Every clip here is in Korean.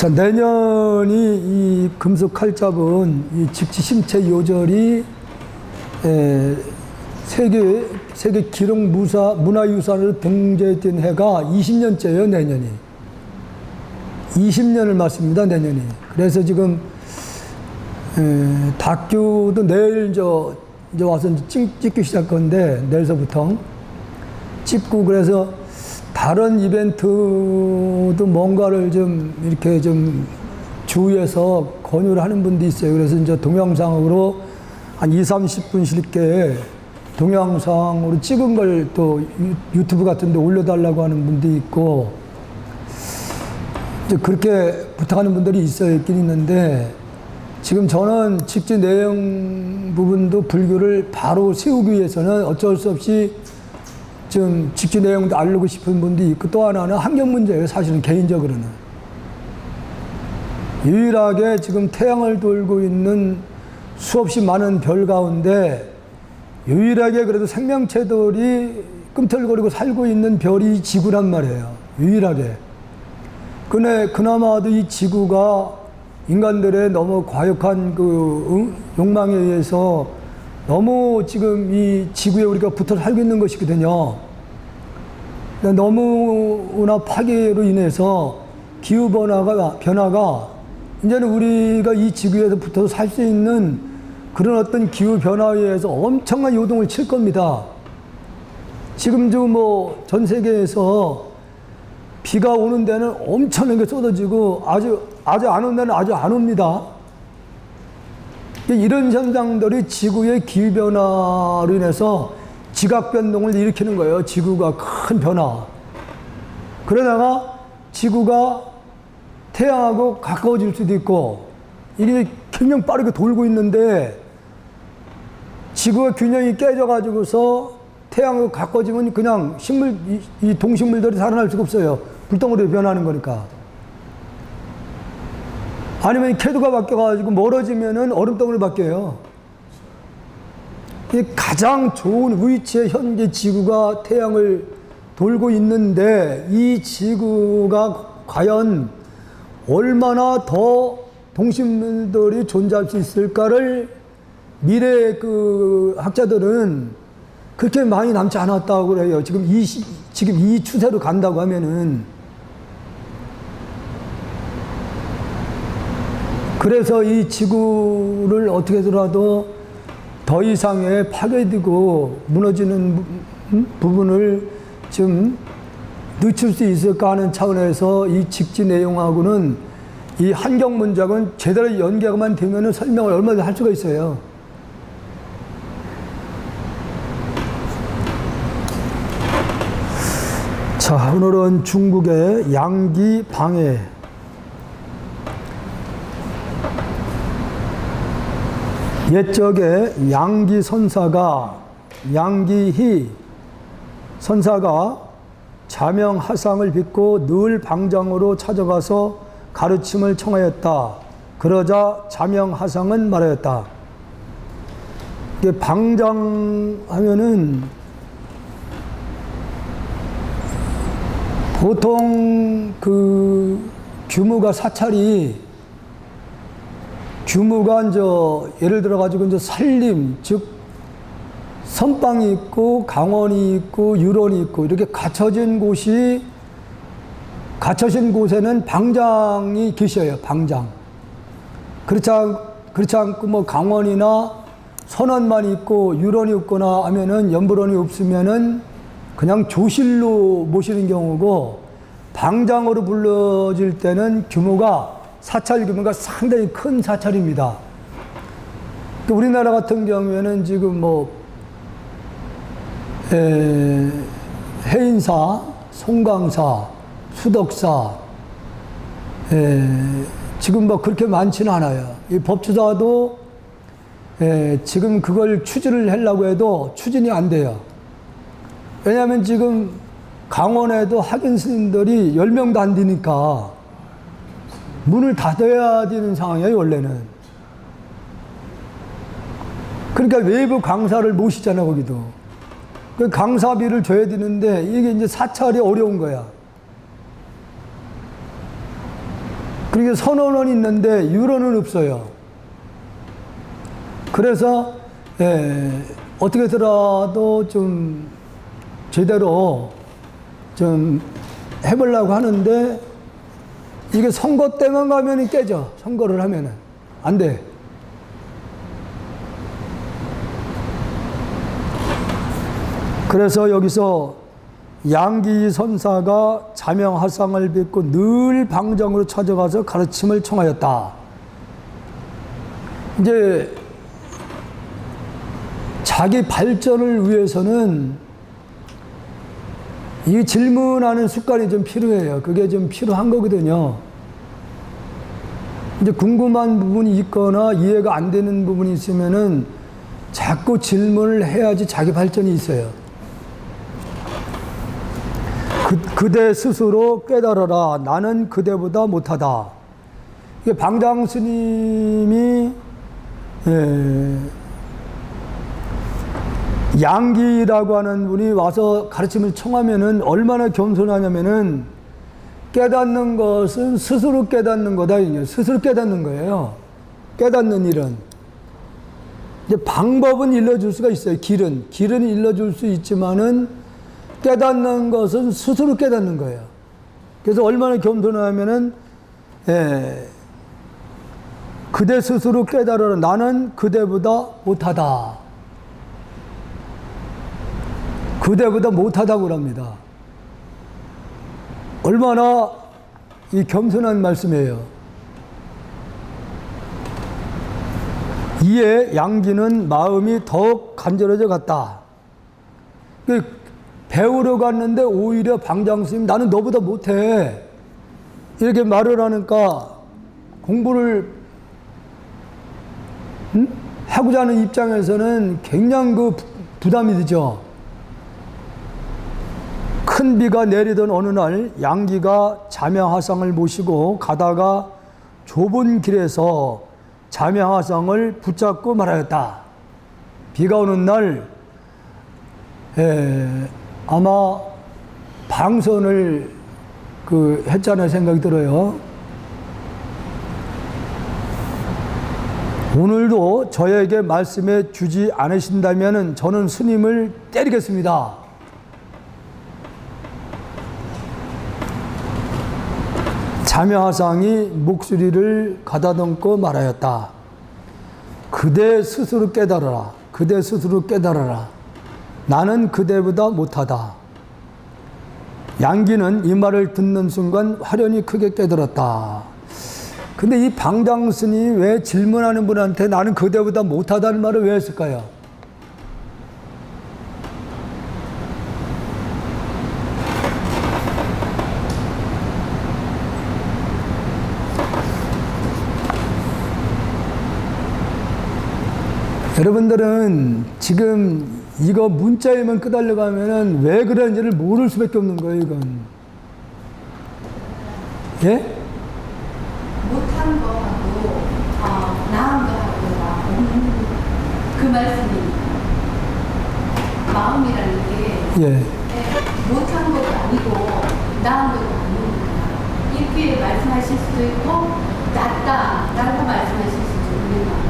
자, 내년이 이 금속 칼잡은 이 직지 심체 요절이 세계 기록 문화유산으로 등재된 해가 20년째예요, 내년이. 20년을 맞습니다, 내년이. 그래서 지금 다큐도 내일 이제 와서 찍기 시작할 건데, 내일서부터 찍고, 그래서 다른 이벤트도 뭔가를 좀 이렇게 좀 주위에서 권유를 하는 분도 있어요. 그래서 이제 동영상으로 한 20-30분 쉴게 동영상으로 찍은 걸 또 유튜브 같은 데 올려달라고 하는 분도 있고, 이제 그렇게 부탁하는 분들이 있긴 있는데, 지금 저는 직지 내용 부분도 불교를 바로 세우기 위해서는 어쩔 수 없이 좀 직지 내용도 알고 싶은 분도 있고, 또 하나는 환경 문제예요, 사실은 개인적으로는. 유일하게 지금 태양을 돌고 있는 수없이 많은 별 가운데 유일하게 그래도 생명체들이 꿈틀거리고 살고 있는 별이 지구란 말이에요. 유일하게. 그나마도 이 지구가 인간들의 너무 과욕한 그 욕망에 의해서 너무 지금 이 지구에 우리가 붙어 살고 있는 것이거든요. 너무나 파괴로 인해서 기후변화가 이제는 우리가 이 지구에서 붙어서 살 수 있는 그런 어떤 기후변화에 의해서 엄청난 요동을 칠 겁니다. 지금 전 세계에서 비가 오는 데는 엄청나게 쏟아지고 아주 안 온 데는 아주 안 옵니다. 이런 현상들이 지구의 기후변화로 인해서 지각변동을 일으키는 거예요. 지구가 큰 변화. 그러다가 지구가 태양하고 가까워질 수도 있고, 이게 굉장히 빠르게 돌고 있는데 지구의 균형이 깨져가지고서 태양하고 가까워지면 그냥 이 동식물들이 살아날 수가 없어요. 불덩어리로 변하는 거니까. 아니면 캐도가 바뀌어가지고 멀어지면은 얼음덩어리로 바뀌어요. 이 가장 좋은 위치에 현재 지구가 태양을 돌고 있는데, 이 지구가 과연 얼마나 더 동식물들이 존재할 수 있을까를 미래 그 학자들은 그렇게 많이 남지 않았다고 그래요. 지금 이 추세로 간다고 하면은. 그래서 이 지구를 어떻게 해서라도 더 이상의 파괴되고 무너지는 부분을 좀 늦출 수 있을까 하는 차원에서 이 직지 내용하고는 이 환경 문제하고는 제대로 연계만 되면 설명을 얼마든지 할 수가 있어요. 자, 오늘은 중국의 양기 방해. 옛적에 양기희 선사가 자명하상을 빚고 늘 방장으로 찾아가서 가르침을 청하였다. 그러자 자명하상은 말하였다. 이게 방장하면은 보통 그 규모가 예를 들어 가지고 이제 산림, 즉 선방이 있고 강원이 있고 유론이 있고 이렇게 갖춰진 곳에는 방장이 계셔요. 방장. 그렇지 않고 뭐 강원이나 선원만 있고 유론이 없거나 하면은 연불원이 없으면은 그냥 조실로 모시는 경우고, 방장으로 불러질 때는 사찰 규모가 상당히 큰 사찰입니다. 우리나라 같은 경우에는 지금 해인사, 송광사, 수덕사, 지금 그렇게 많지는 않아요. 이 법주사도 지금 그걸 추진을 하려고 해도 추진이 안 돼요. 왜냐하면 지금 강원에도 학인 스님들이 10명도 안 되니까 문을 닫아야 되는 상황이에요, 원래는. 그러니까 외부 강사를 모시잖아, 거기도. 그 강사비를 줘야 되는데 이게 이제 사찰이 어려운 거야. 그리고 선언은 있는데 유로는 없어요. 그래서 어떻게 해서라도 좀 제대로 좀 해보려고 하는데 이게 선거 때만 가면 깨져. 선거를 하면은 안 돼. 그래서 여기서 양기 선사가 자명하상을 뵙고 늘 방정으로 찾아가서 가르침을 청하였다. 이제 자기 발전을 위해서는 이 질문하는 습관이 좀 필요해요. 그게 좀 필요한 거거든요. 이제 궁금한 부분이 있거나 이해가 안 되는 부분이 있으면은 자꾸 질문을 해야지 자기 발전이 있어요. 그대 스스로 깨달아라. 나는 그대보다 못하다. 이게 방장 스님이 양기라고 하는 분이 와서 가르침을 청하면은 얼마나 겸손하냐면은 깨닫는 것은 스스로 깨닫는 거다. 스스로 깨닫는 거예요. 깨닫는 일은. 이제 방법은 일러줄 수가 있어요. 길은 일러줄 수 있지만은 깨닫는 것은 스스로 깨닫는 거예요. 그래서 얼마나 겸손하면은, 그대 스스로 깨달아라. 나는 그대보다 못하다. 그대보다 못하다고 합니다. 얼마나 이 겸손한 말씀이에요. 이에 양기는 마음이 더욱 간절해져 갔다. 배우러 갔는데 오히려 방장스님 나는 너보다 못해. 이렇게 말을 하니까 공부를 하고자 하는 입장에서는 굉장히 그 부담이 되죠. 큰 비가 내리던 어느 날 양기가 자명하상을 모시고 가다가 좁은 길에서 자명하상을 붙잡고 말하였다. 비가 오는 날 아마 방선을 했잖아요. 생각이 들어요. 오늘도 저에게 말씀해 주지 않으신다면 저는 스님을 때리겠습니다. 자명하상이 목소리를 가다듬고 말하였다. 그대 스스로 깨달아라. 그대 스스로 깨달아라. 나는 그대보다 못하다. 양기는 이 말을 듣는 순간 화련히 크게 깨달았다. 근데 이 방장스님이 왜 질문하는 분한테 나는 그대보다 못하다는 말을 왜 했을까요? 여러분들은 지금 이거 문자에만 끄달려가면은 왜 그런지를 모를 수밖에 없는 거예요, 이건. 예? 못한 거하고, 나은 거하고, 그 말씀이 마음이라는 게, 못한 것도 아니고, 나은 것도 아니니까. 이렇게 말씀하실 수도 있고, 낫다라고 말씀하실 수도 있는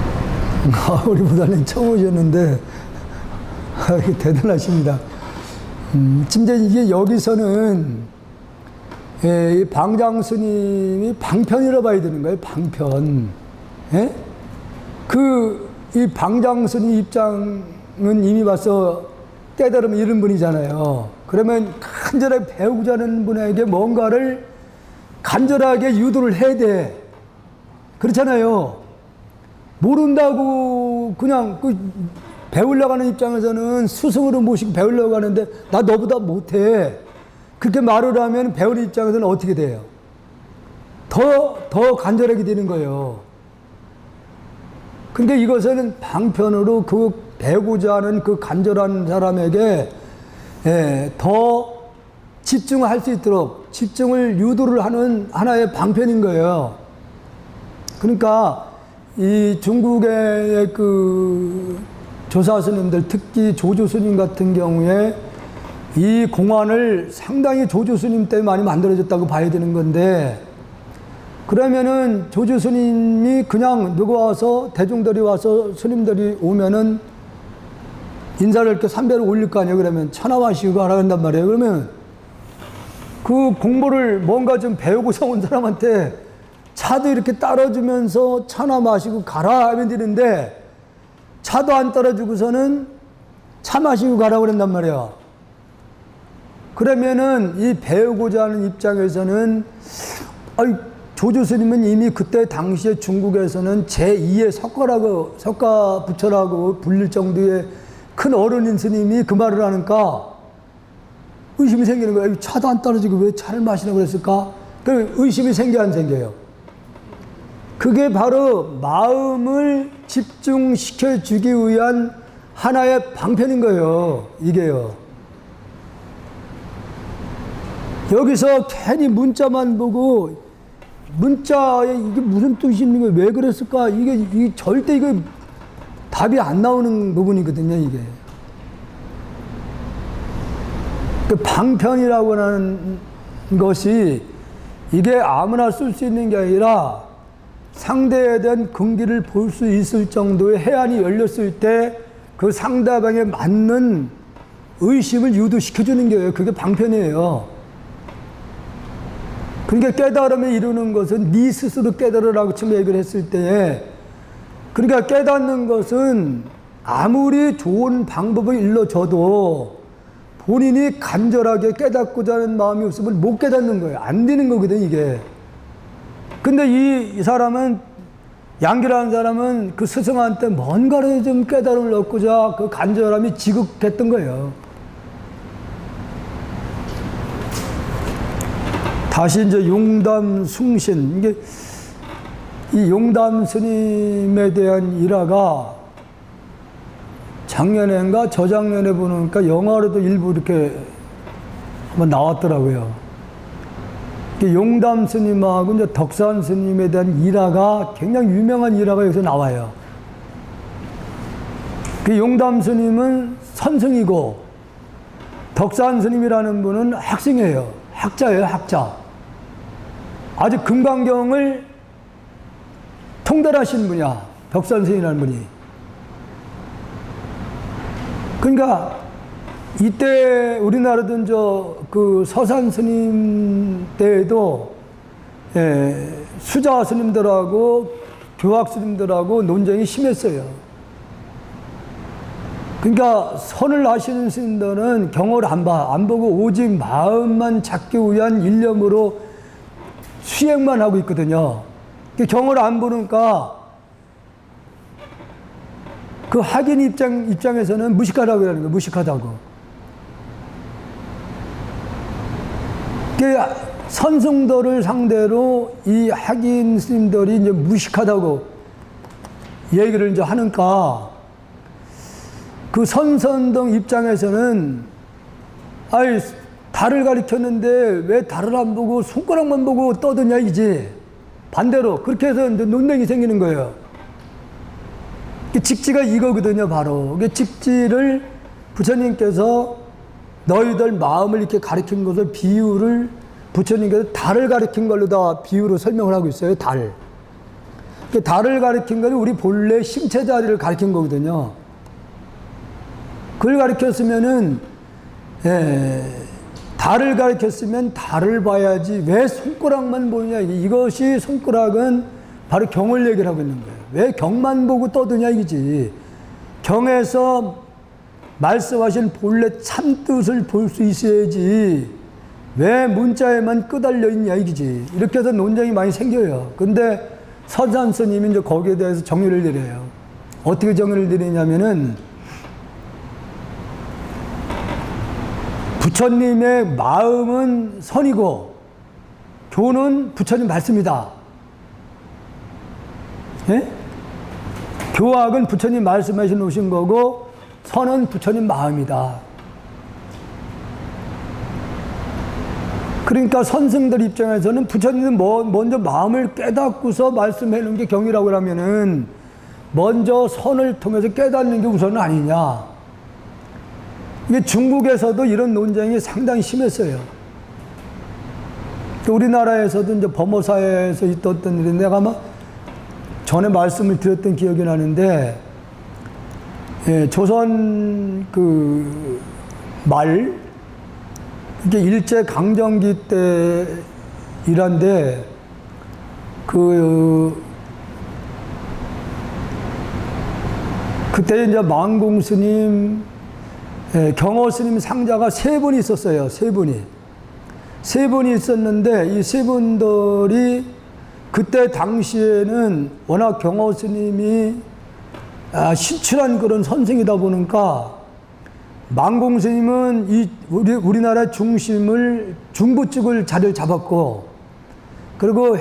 우리보다는 처음 오셨는데, 대단하십니다. 진짜 이게 여기서는, 이 방장 스님이 방편이라 봐야 되는 거예요, 방편. 예? 이 방장 스님 입장은 이미 와서 깨달으면 이런 분이잖아요. 그러면 간절하게 배우고자 하는 분에게 뭔가를 간절하게 유도를 해야 돼. 그렇잖아요. 모른다고 그냥 배우려고 하는 입장에서는 스승으로 모시고 배우려고 하는데 나 너보다 못해. 그렇게 말을 하면 배우는 입장에서는 어떻게 돼요? 더 간절하게 되는 거예요. 근데 이것은 방편으로 배우고자 하는 그 간절한 사람에게 더 집중할 수 있도록 집중을 유도를 하는 하나의 방편인 거예요. 그러니까 이 중국의 조사 스님들, 특히 조주 스님 같은 경우에 이 공안을 상당히 조주 스님 때문에 많이 만들어졌다고 봐야 되는 건데, 그러면은 조주 스님이 그냥 누구 와서 대중들이 와서 스님들이 오면은 인사를 이렇게 삼배를 올릴 거 아니에요. 그러면 차나 마시고 하라 한단 말이에요. 그러면 그 공부를 뭔가 좀 배우고서 온 사람한테 차도 이렇게 따라주면서 차나 마시고 가라 하면 되는데 차도 안 따라주고서는 차 마시고 가라 그런단 말이에요. 그러면은 이 배우고자 하는 입장에서는 조주 스님은 이미 그때 당시에 중국에서는 제2의 석가 부처라고 불릴 정도의 큰 어른인 스님이 그 말을 하니까 의심이 생기는 거예요. 차도 안 떨어지고 왜 차를 마시라고 그랬을까? 그 의심이 생겨 안 생겨요? 그게 바로 마음을 집중시켜 주기 위한 하나의 방편인 거예요. 이게요. 여기서 괜히 문자만 보고 문자에 이게 무슨 뜻이 있는 거예요? 왜 그랬을까? 이게 절대 이거 답이 안 나오는 부분이거든요, 이게. 그 방편이라고 하는 것이 이게 아무나 쓸 수 있는 게 아니라 상대에 대한 긍기를 볼 수 있을 정도의 해안이 열렸을 때 그 상대방에 맞는 의심을 유도시켜주는 거예요. 그게 방편이에요. 그러니까 깨달음에 이루는 것은 네 스스로 깨달으라고 처음 얘기를 했을 때에 그러니까 깨닫는 것은 아무리 좋은 방법을 일러줘도 본인이 간절하게 깨닫고자 하는 마음이 없으면 못 깨닫는 거예요. 안 되는 거거든, 이게. 근데 이 사람은, 양기라는 사람은 그 스승한테 뭔가를 좀 깨달음을 얻고자 그 간절함이 지극했던 거예요. 다시 이제 용담 숭신. 이게 이 용담 스님에 대한 일화가 작년에인가 저작년에 보니까 영화로도 일부 이렇게 한번 나왔더라고요. 용담 스님하고 이제 덕산 스님에 대한 일화가 굉장히 유명한 일화가 여기서 나와요. 그 용담 스님은 선승이고 덕산 스님이라는 분은 학생이에요. 학자예요, 학자. 아주 금강경을 통달하신 분이야, 덕산 스님이라는 분이. 그러니까 이때 우리나라도 그 서산 스님 때에도 수자 스님들하고 교학 스님들하고 논쟁이 심했어요. 그러니까 선을 하시는 스님들은 경을 안 보고 오직 마음만 잡기 위한 일념으로 수행만 하고 있거든요. 경을 안 보니까 그 학인 입장에서는 무식하다고 그러는 거예요. 무식하다고. 선승들을 상대로 이 학인 스님들이 이제 무식하다고 얘기를 이제 하니까 그 선선등 입장에서는 달을 가리켰는데 왜 달을 안 보고 손가락만 보고 떠드냐 이지. 반대로 그렇게 해서 이제 논쟁이 생기는 거예요. 직지가 이거거든요, 바로. 직지를 부처님께서 너희들 마음을 이렇게 가리킨 것을 비유를 부처님께서 달을 가리킨 걸로 다 비유로 설명을 하고 있어요, 달. 달을 가리킨 것은 우리 본래 심체 자리를 가리킨 거거든요. 그걸 가리켰으면은, 달을 가리켰으면 달을 봐야지 왜 손가락만 보느냐. 이것이 손가락은 바로 경을 얘기를 하고 있는 거예요. 왜 경만 보고 떠드냐 이거지. 경에서 말씀하신 본래 참뜻을 볼 수 있어야지 왜 문자에만 끄달려 있냐 이거지. 이렇게 해서 논쟁이 많이 생겨요. 근데 서산 스님이 이제 거기에 대해서 정의를 내려요. 어떻게 정의를 내리냐면은 부처님의 마음은 선이고 교는 부처님 말씀이다. 예? 교학은 부처님 말씀하신 오신 거고 선은 부처님 마음이다. 그러니까 선승들 입장에서는 부처님은 먼저 마음을 깨닫고서 말씀해 놓은 게 경이라고 하면은 먼저 선을 통해서 깨닫는 게 우선은 아니냐. 이게 중국에서도 이런 논쟁이 상당히 심했어요. 우리나라에서도 이제 범어사에서 있었던 일인데, 내가 아마 전에 말씀을 드렸던 기억이 나는데, 예, 조선 그 말, 이게 일제강점기 때 일한데, 그때 이제 망공 스님, 예, 경호 스님 상자가 3분이 있었어요. 3분이. 3분이 있었는데, 이 3분들이 그때 당시에는 워낙 경호 스님이 신출한 그런 선생이다 보니까, 망공 스님은 우리나라 중심을, 중부 쪽을 자리를 잡았고, 그리고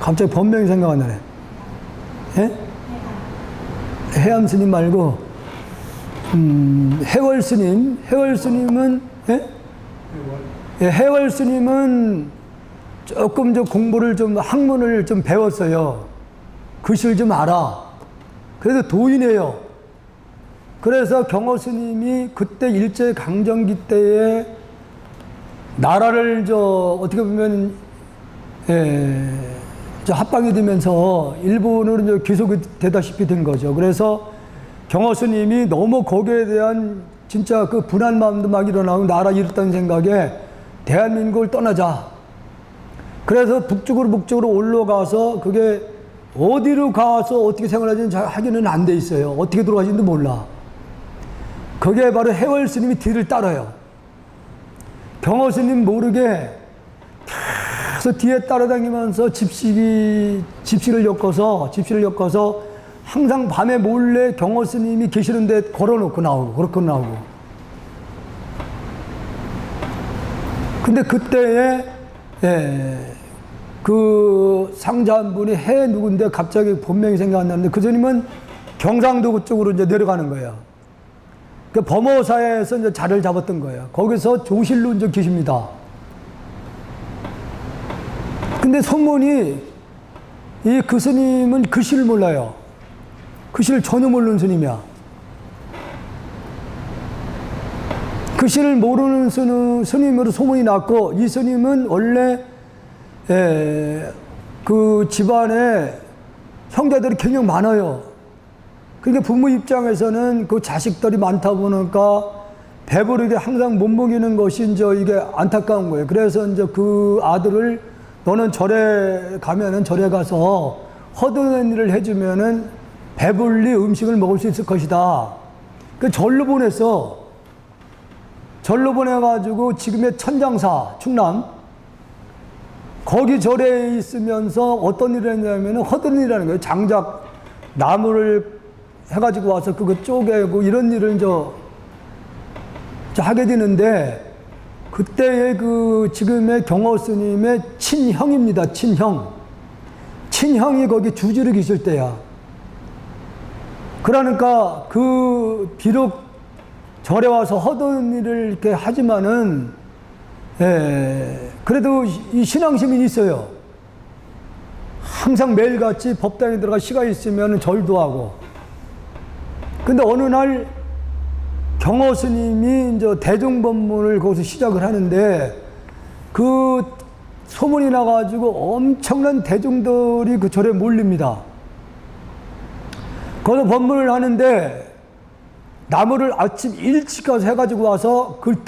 갑자기 본명이 생각 안 나네. 예? 해암 스님 말고, 해월 스님은, 예? 예, 해월 스님은 조금 공부를 좀, 학문을 좀 배웠어요. 글씨를 좀 알아. 그래도 도인이에요. 그래서 경호 스님이 그때 일제강점기 때에 나라를 어떻게 보면, 합방이 되면서 일본으로 귀속이 되다시피 된 거죠. 그래서 경호 스님이 너무 거기에 대한 진짜 그 분한 마음도 막 일어나고 나라 잃었다는 생각에 대한민국을 떠나자. 그래서 북쪽으로 올라가서 그게 어디로 가서 어떻게 생활하는지 하기는 안 돼 있어요. 어떻게 돌아가시는지 몰라. 그게 바로 해월 스님이 뒤를 따라요. 경호 스님 모르게 계속 뒤에 따라다니면서 집시를 엮어서 항상 밤에 몰래 경호 스님이 계시는 데 걸어놓고 나오고, 그렇게 나오고. 근데 그때에, 그 상자 한 분이 해 누군데 갑자기 본명이 생각 안 나는데, 그 스님은 경상도 그쪽으로 이제 내려가는 거예요. 그 범어사에서 이제 자리를 잡았던 거예요. 거기서 조실로 이제 계십니다. 근데 소문이, 그 스님은 글씨를 몰라요. 글씨를 전혀 모르는 스님이야. 글씨를 모르는 스님으로 소문이 났고, 이 스님은 원래, 그 집안에 형제들이 굉장히 많아요. 그러니까 부모 입장에서는 그 자식들이 많다 보니까 배부르게 항상 못 먹이는 것이 이제 이게 안타까운 거예요. 그래서 이제 그 아들을 너는 절에 가면은 절에 가서 허드렛 일을 해주면은 배불리 음식을 먹을 수 있을 것이다. 그 절로 보냈어. 절로 보내가지고 지금의 천장사, 충남, 거기 절에 있으면서 어떤 일을 했냐면은 허드렛이라는 거예요. 장작, 나무를 해가지고 와서 그거 쪼개고 이런 일을 이제 하게 되는데, 그때의 그 지금의 경호 스님의 친형입니다. 친형이 거기 주지로 계실 때야. 그러니까 그 비록 절에 와서 허든 일을 이렇게 하지만은, 그래도 이 신앙심이 있어요. 항상 매일같이 법당에 들어가 시간이 있으면 절도 하고. 근데 어느 날 경호 스님이 이제 대종법문을 거기서 시작을 하는데, 그 소문이 나가지고 엄청난 대중들이 그 절에 몰립니다. 거기서 법문을 하는데 나무를 아침 일찍 가서 해가지고 와서 그걸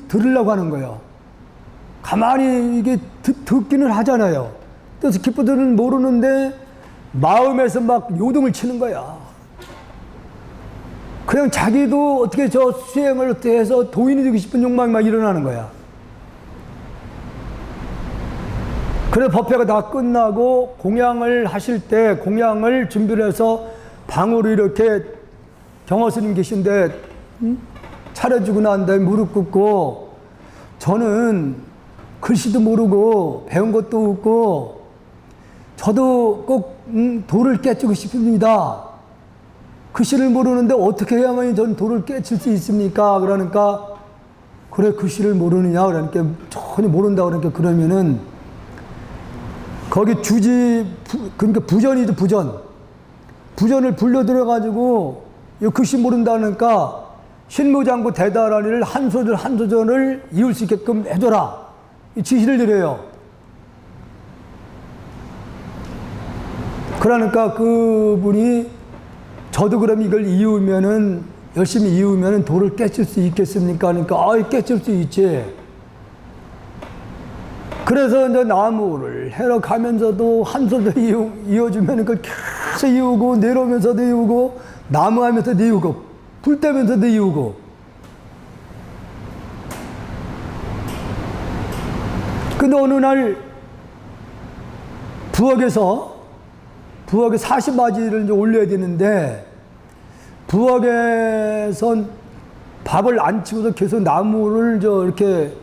들으려고 하는 거예요. 가만히 이게 듣기는 하잖아요. 그래서 기쁘들은 모르는데 마음에서 막 요동을 치는 거야. 그냥 자기도 어떻게 저 수행을 어떻게 해서 도인이 되고 싶은 욕망이 막 일어나는 거야. 그래 법회가 다 끝나고 공양을 하실 때 공양을 준비를 해서 방으로 이렇게 경호 스님 계신데 차려주고 난 다음에 무릎 꿇고, 저는 글씨도 모르고 배운 것도 없고 저도 꼭 도를 깨치고 싶습니다. 글씨를 모르는데 어떻게 해야만 전 도를 깨칠 수 있습니까? 그러니까, 그래 글씨를 모르느냐? 그러니까 전혀 모른다. 그러니까 그러면은 거기 그러니까 부전이죠, 부전을 불려 들어가지고 이 글씨 모른다니까 신무장구 대다라리를 한 소절 한 소절을 이을 수 있게끔 해줘라. 이 지시를 드려요. 그러니까 그분이 저도 그럼 이걸 이으면은 열심히 이으면은 돌을 깨칠 수 있겠습니까? 그러니까 깨칠 수 있지. 그래서 이제 나무를 해러 가면서도 한 소절 이어주면 그걸 계속 이으고 내려오면서도 이으고 나무 하면서도 이으고 불 때면서도 이으고. 근데 어느 날 부엌에 40바지를 이제 올려야 되는데 부엌에선 밥을 안 치고서 계속 나무를 이렇게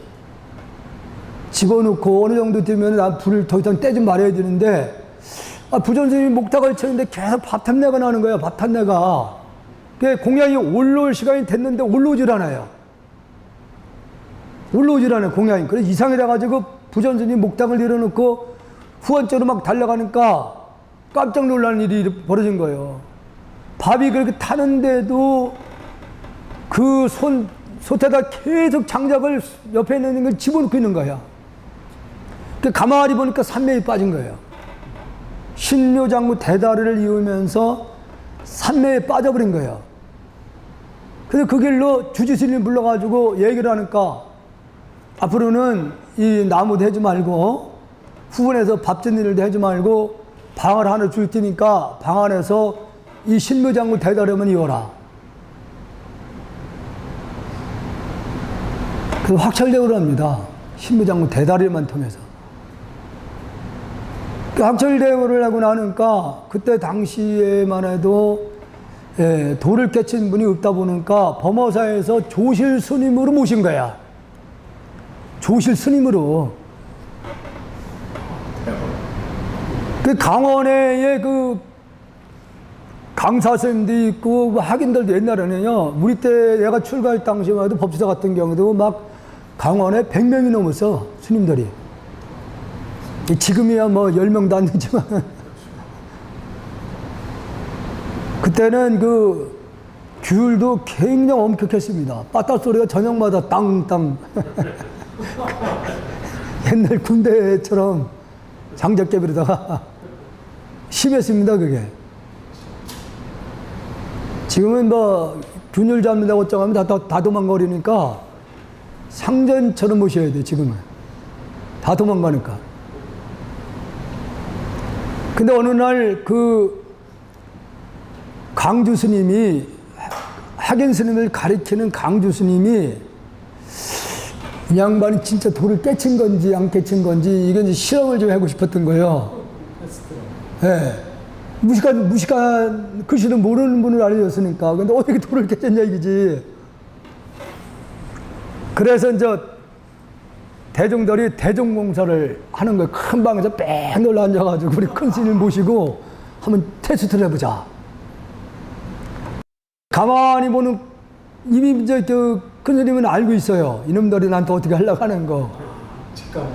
집어넣고 어느 정도 되면 불을 더 이상 떼지 말아야 되는데 부전스님이 목탁을 치는데 계속 밥탄내가 나는 거예요. 밥탄내가. 공양이 올라올 시간이 됐는데 올라오질 않아요. 올라오질 않아요, 공양이. 그래서 이상해져가지고 부전스님 목탁을 내려놓고 후원죄로 막 달려가니까 깜짝 놀라는 일이 벌어진 거예요. 밥이 그렇게 타는데도 그 솥에다 계속 장작을 옆에 있는 걸 집어넣고 있는 거야. 가만히 보니까 산매에 빠진 거예요. 신묘장구 대다리를 이으면서 산매에 빠져버린 거예요. 그래서 그 길로 주지스님 불러가지고 얘기를 하니까 앞으로는 이 나무도 하지 말고 후원해서 밥 짓는 일도 하지 말고 방을 하나 줄 테니까 방 안에서 이 신묘장구 대다리만 이어라. 그래서 확철대오를 합니다. 신묘장구 대다리만 통해서. 확철대오를 하고 나니까 그때 당시에만 해도 돌을 깨친 분이 없다 보니까 범어사에서 조실 스님으로 모신 거야. 조실 스님으로. 그 강원에 그 강사스님도 있고 학인들도 옛날에는요. 우리 때 내가 출가할 당시만 해도 법시사 같은 경우도 막 강원에 100명이 넘었어. 스님들이. 지금이야 뭐 10명도 안 되지만 그때는 그 귤도 굉장히 엄격했습니다. 빠따 소리가 저녁마다 땅땅 옛날 군대처럼 장작개비로다가 심했습니다. 그게. 지금은 뭐 균열 잡는다고 어쩌면 다 도망거리니까 상전처럼 모셔야 돼. 지금은 다 도망가니까. 근데 어느 날 그 강주 스님이 학연 스님을 가리키는 강주 스님이 이 양반이 진짜 돌을 깨친 건지 안 깨친 건지 이건 이제 실험을 좀 하고 싶었던 거예요. 예. 무식한 글씨는 모르는 분을 알려줬으니까. 근데 어떻게 돌을 깨쳤냐 이거지. 그래서 이제 대중들이 대종공사를 하는 거예요. 큰 방에서 뺑 놀러 앉아가지고 우리 큰 스님 모시고 한번 테스트를 해보자. 가만히 보는 이미 이제 큰 스님은 알고 있어요. 이놈들이 나한테 어떻게 하려고 하는 거.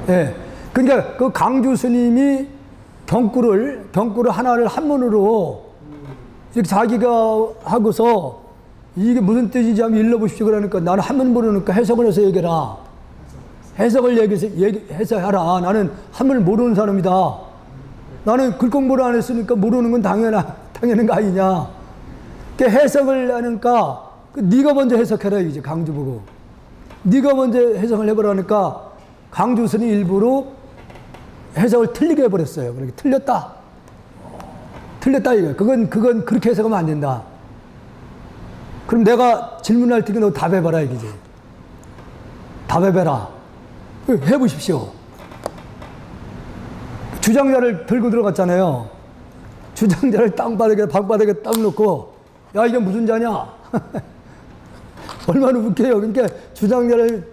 예. 그러니까 그 강주 스님이 경구를 하나를 한문으로 이렇게 자기가 하고서 이게 무슨 뜻인지 한번 읽어보십시오. 그러니까 나는 한문 모르니까 해석을 해서 얘기해라. 해석을 해서 하라. 나는 한문을 모르는 사람이다. 나는 글 공부를 안 했으니까 모르는 건 당연한 거 아니냐. 해석을 하니까 네가 먼저 해석해라 이제 강주 보고. 네가 먼저 해석을 해보라니까 강주 스님 일부러 해석을 틀리게 해버렸어요. 그렇게 틀렸다 이거. 그건 그렇게 해석하면 안 된다. 그럼 내가 질문할 테니까 너 답해봐라 이거지. 답해봐라. 해보십시오. 주장자를 들고 들어갔잖아요. 주장자를 방바닥에 딱 놓고 야 이게 무슨 자냐. 얼마나 웃겨요. 그러니까 주장자를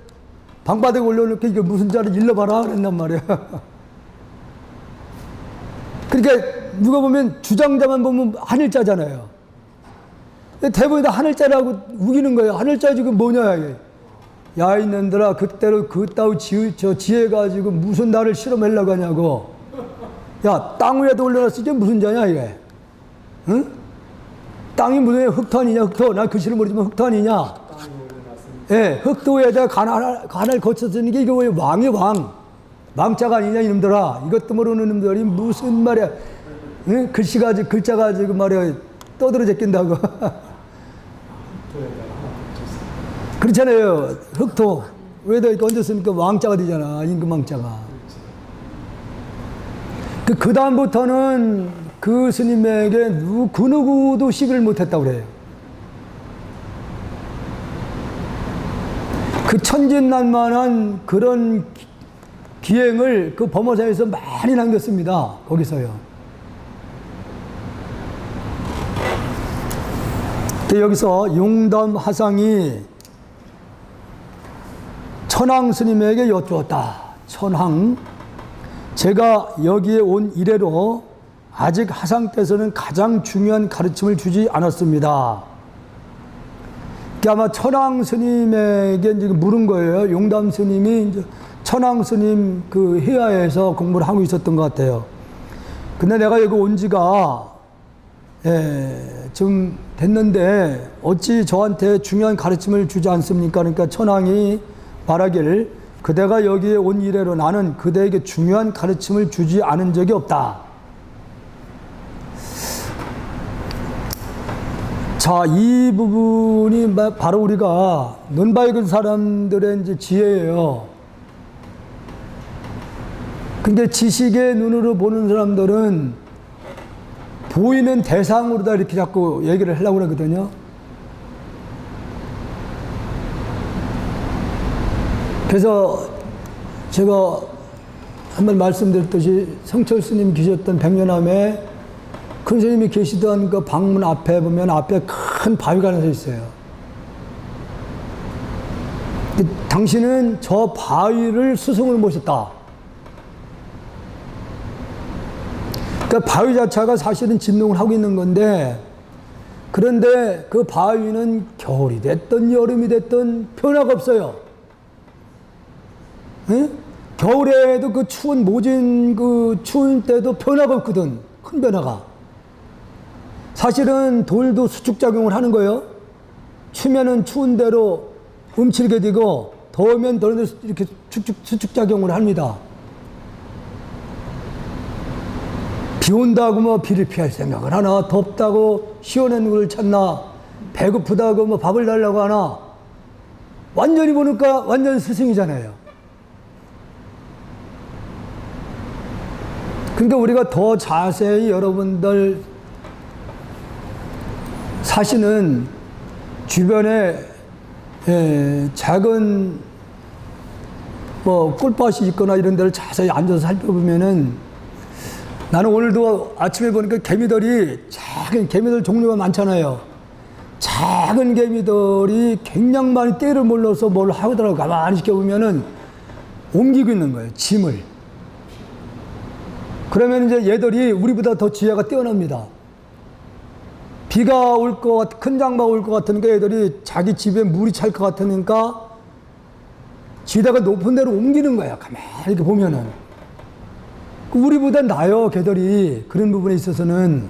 방바닥에 올려놓고 이게 무슨 자를 일러봐라 그랬단 말이야. 그러니까 누가 보면 주장자만 보면 한일자잖아요. 대부분 다 한일자라고 우기는 거예요. 한일자 지금 뭐냐 이게. 야 이놈들아 그때로 그따위 지혜가지고 무슨 나를 실험하려고 하냐고. 야 땅 위에도 올려놨어. 이게 무슨 자냐 이게. 응? 땅이 무슨 흑토 아니냐 흑토. 나 글씨를 모르지만 흑토 아니냐. 예, 흑도에다 간을 거쳤으니 이게 왜 왕이 왕. 왕자가 아니냐 이놈들아. 이것도 모르는 놈들이 무슨 말이야. 응? 글자가 지금 말이야 떠들어 제낀다고. 그렇잖아요. 흑토. 왜다 이렇게 얹었으니까 왕자가 되잖아. 임금왕자가. 그 다음부터는 그 스님에게 그 누구도 시비를 못했다고 그래요. 그 천진난만한 그런 기행을 그 범어사에서 많이 남겼습니다. 거기서요. 근데 여기서 용담 하상이 천황 스님에게 여쭈었다. 천황, 제가 여기에 온 이래로 아직 하상 때서는 가장 중요한 가르침을 주지 않았습니다. 아마 천황 스님에게 이제 물은 거예요. 용담 스님이 이제 천황 스님 그 해야에서 공부를 하고 있었던 것 같아요. 근데 내가 여기 온 지가 좀 됐는데 어찌 저한테 중요한 가르침을 주지 않습니까? 그러니까 천황이 말하기를 그대가 여기에 온 이래로 나는 그대에게 중요한 가르침을 주지 않은 적이 없다. 자, 이 부분이 바로 우리가 눈 밝은 사람들의 이제 지혜예요. 근데 지식의 눈으로 보는 사람들은 보이는 대상으로 다 이렇게 자꾸 얘기를 하려고 그러거든요. 그래서 제가 한번 말씀드렸듯이 성철 스님 계셨던 백년암에 큰 스님이 계시던 그 방문 앞에 보면 앞에 큰 바위가 하나 서 있어요. 당신은 저 바위를 스승으로 모셨다. 그러니까 바위 자체가 사실은 진동을 하고 있는 건데, 그런데 그 바위는 겨울이 됐든 여름이 됐든 변화가 없어요. 응? 겨울에도 그 추운 모진 그 추운 때도 변화가 없거든. 큰 변화가. 사실은 돌도 수축작용을 하는 거예요. 추면은 추운 대로 움츠리게 되고 더우면 더운 대로 이렇게 수축작용을 합니다. 비 온다고 뭐 비를 피할 생각을 하나, 덥다고 시원한 걸 찾나, 배고프다고 뭐 밥을 달라고 하나, 완전히 보니까 완전 스승이잖아요. 근데 우리가 더 자세히 여러분들 사실은 주변에 작은 뭐 꿀밭이 있거나 이런 데를 자세히 앉아서 살펴보면은, 나는 오늘도 아침에 보니까 개미들이, 작은 개미들 종류가 많잖아요. 작은 개미들이 굉장히 많이 떼를 몰라서 뭘 하더라고. 가만히 지켜보면은 옮기고 있는 거예요, 짐을. 그러면 이제 얘들이 우리보다 더 지혜가 뛰어납니다. 비가 올 것 같, 큰 장마가 올 것 같으니까 얘들이 자기 집에 물이 찰 것 같으니까 지대가 높은 데로 옮기는 거야. 가만히 이렇게 보면은. 우리보다 나아요, 걔들이. 그런 부분에 있어서는.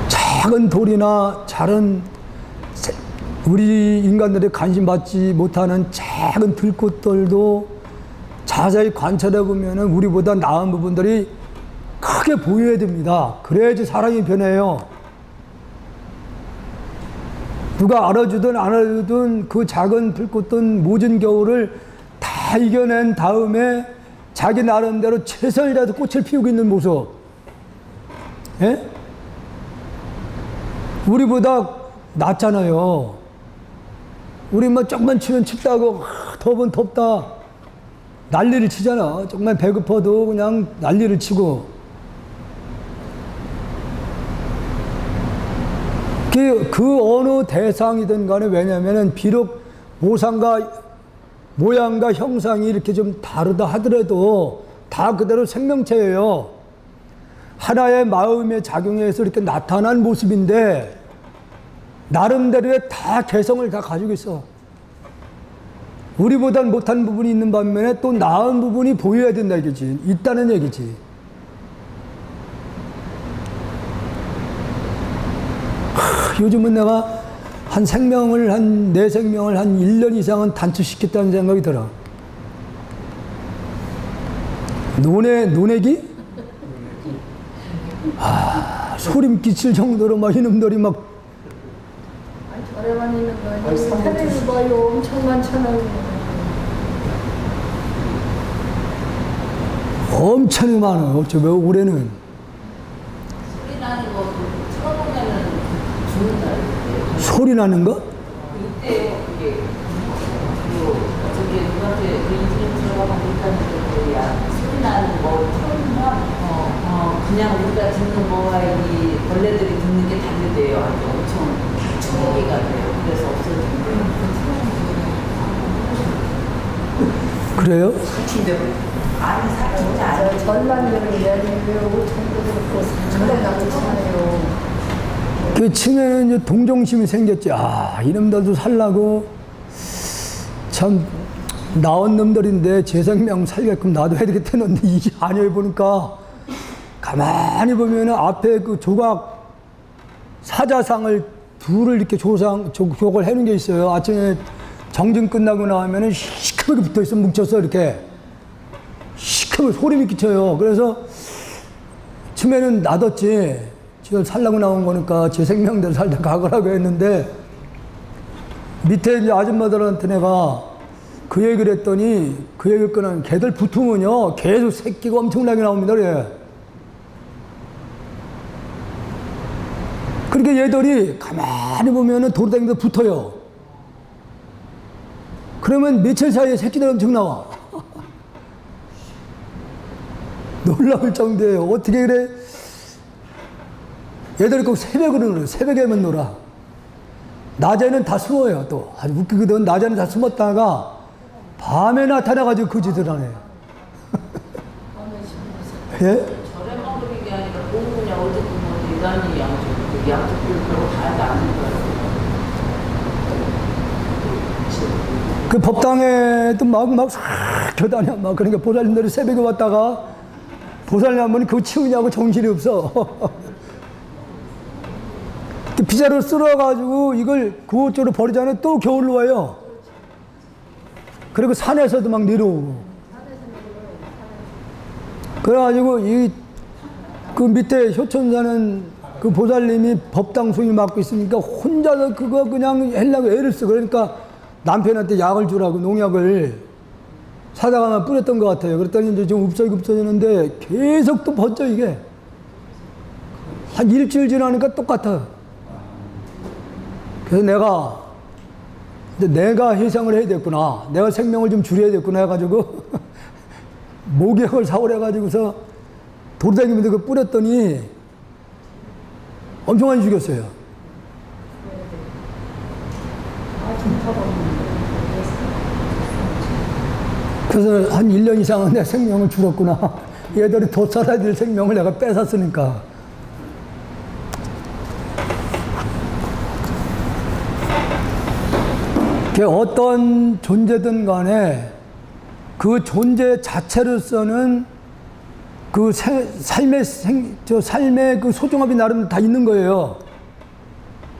작은 돌이나 작은 우리 인간들이 관심 받지 못하는 작은 들꽃들도 자세히 관찰해 보면은 우리보다 나은 부분들이 크게 보여야 됩니다. 그래야지 사람이 변해요. 누가 알아주든 안 알아주든 그 작은 들꽃든 모진 겨울을 다 이겨낸 다음에 자기 나름대로 최선이라도 꽃을 피우고 있는 모습. 예? 우리보다 낫잖아요. 우리 뭐 조금만 추면 춥다고, 더우면 덥다 난리를 치잖아. 조금만 배고파도 그냥 난리를 치고. 그 어느 대상이든 간에, 왜냐면은 비록 모양과 형상이 이렇게 좀 다르다 하더라도 다 그대로 생명체예요. 하나의 마음의 작용에서 이렇게 나타난 모습인데 나름대로의 다 개성을 다 가지고 있어. 우리보단 못한 부분이 있는 반면에 또 나은 부분이 보여야 된다 이거지. 있다는 얘기지. 요즘은 내가 한 생명을, 내 생명을 한 1년 이상은 단축시켰다는 생각이 들어. 논애기? 소름 끼칠 정도로 막 이놈들이 막. 저래만 있는 거 아니에요? 텔레비 봐요. 엄청 많잖아요. 엄청 많아. 어쩌면 올해는. 소리 나는 거 틀어보면은 죽는다. 소리 나는 거? 이때 그게 어저께 누구한테 그 인터넷 들어가면 못하는 소리 나는 거 틀어보면 그냥 우리가 듣는 거와 이 벌레들이 듣는 게 다르대요. 아주 엄청 충격이 같아요. 그래서 없어진 그래요? 아니 사진이 아니에요. 절만 되는데 왜 5천도 그렇고 4천도 나고 그 층에는 이제 동정심이 생겼지. 이놈들도 살라고 참 나온 놈들인데 제 생명 살게끔 나도 해야 되겠다는데 이게 아니에요. 보니까 가만히 보면은 앞에 그 조각 사자상을 둘을 이렇게 조각을 해놓은 게 있어요. 아침에 정진 끝나고 나오면은 시커멓게 붙어 있어. 뭉쳐서 이렇게 시커멓게 소름이 끼쳐요. 그래서 처음에는 놔뒀지. 지금 살라고 나온 거니까 제 생명대로 살다 가거라고 했는데 밑에 이제 아줌마들한테 내가 그 얘기를 했더니 그 얘기를 꺼낸 걔들 붙으면요 계속 새끼가 엄청나게 나옵니다. 그래. 그러니까 얘들이 가만히 보면은 도로다니면서 붙어요. 그러면 며칠 사이에 새끼들 엄청 나와. 놀라울 정도예요. 어떻게 그래? 얘들이 꼭 새벽으로 놀아요. 새벽에만 놀아. 낮에는 다 숨어요. 또 아주 웃기거든. 낮에는 다 숨었다가 밤에 나타나가지고 그 짓을 하네. 예? 저렴한 그게 아니라 공군이 어쨌든 뭐 대단히 양쪽을 별로 다 아는 거예요. 그 법당에도 막 겨다녀. 막 그러니까 보살님들이 새벽에 왔다가 보살님 한 분이 그거 치우냐고 정신이 없어. 비자루 쓸어가지고 이걸 그쪽으로 버리잖아요. 또 겨울로 와요. 그리고 산에서도 막 내려오고. 그래가지고 그 밑에 효천 사는 그 보살님이 법당 수임 맡고 있으니까 혼자서 그거 그냥 하려고 애를 써. 그러니까 남편한테 약을 주라고 농약을 사다가만 뿌렸던 것 같아요. 그랬더니 이제 좀 없어지는데 계속 또 번져 이게. 한 일주일 지나니까 똑같아. 그래서 내가 희생을 해야 됐구나. 내가 생명을 좀 줄여야 됐구나 해가지고 목약을 사오래가지고서 돌다니면서 그 뿌렸더니 엄청 많이 죽였어요. 그래서 한 1년 이상은 내 생명을 줄였구나. 얘들이 더 살아야 될 생명을 내가 뺏었으니까. 어떤 존재든 간에 그 존재 자체로서는 그 삶의 그 소중함이 나름 다 있는 거예요.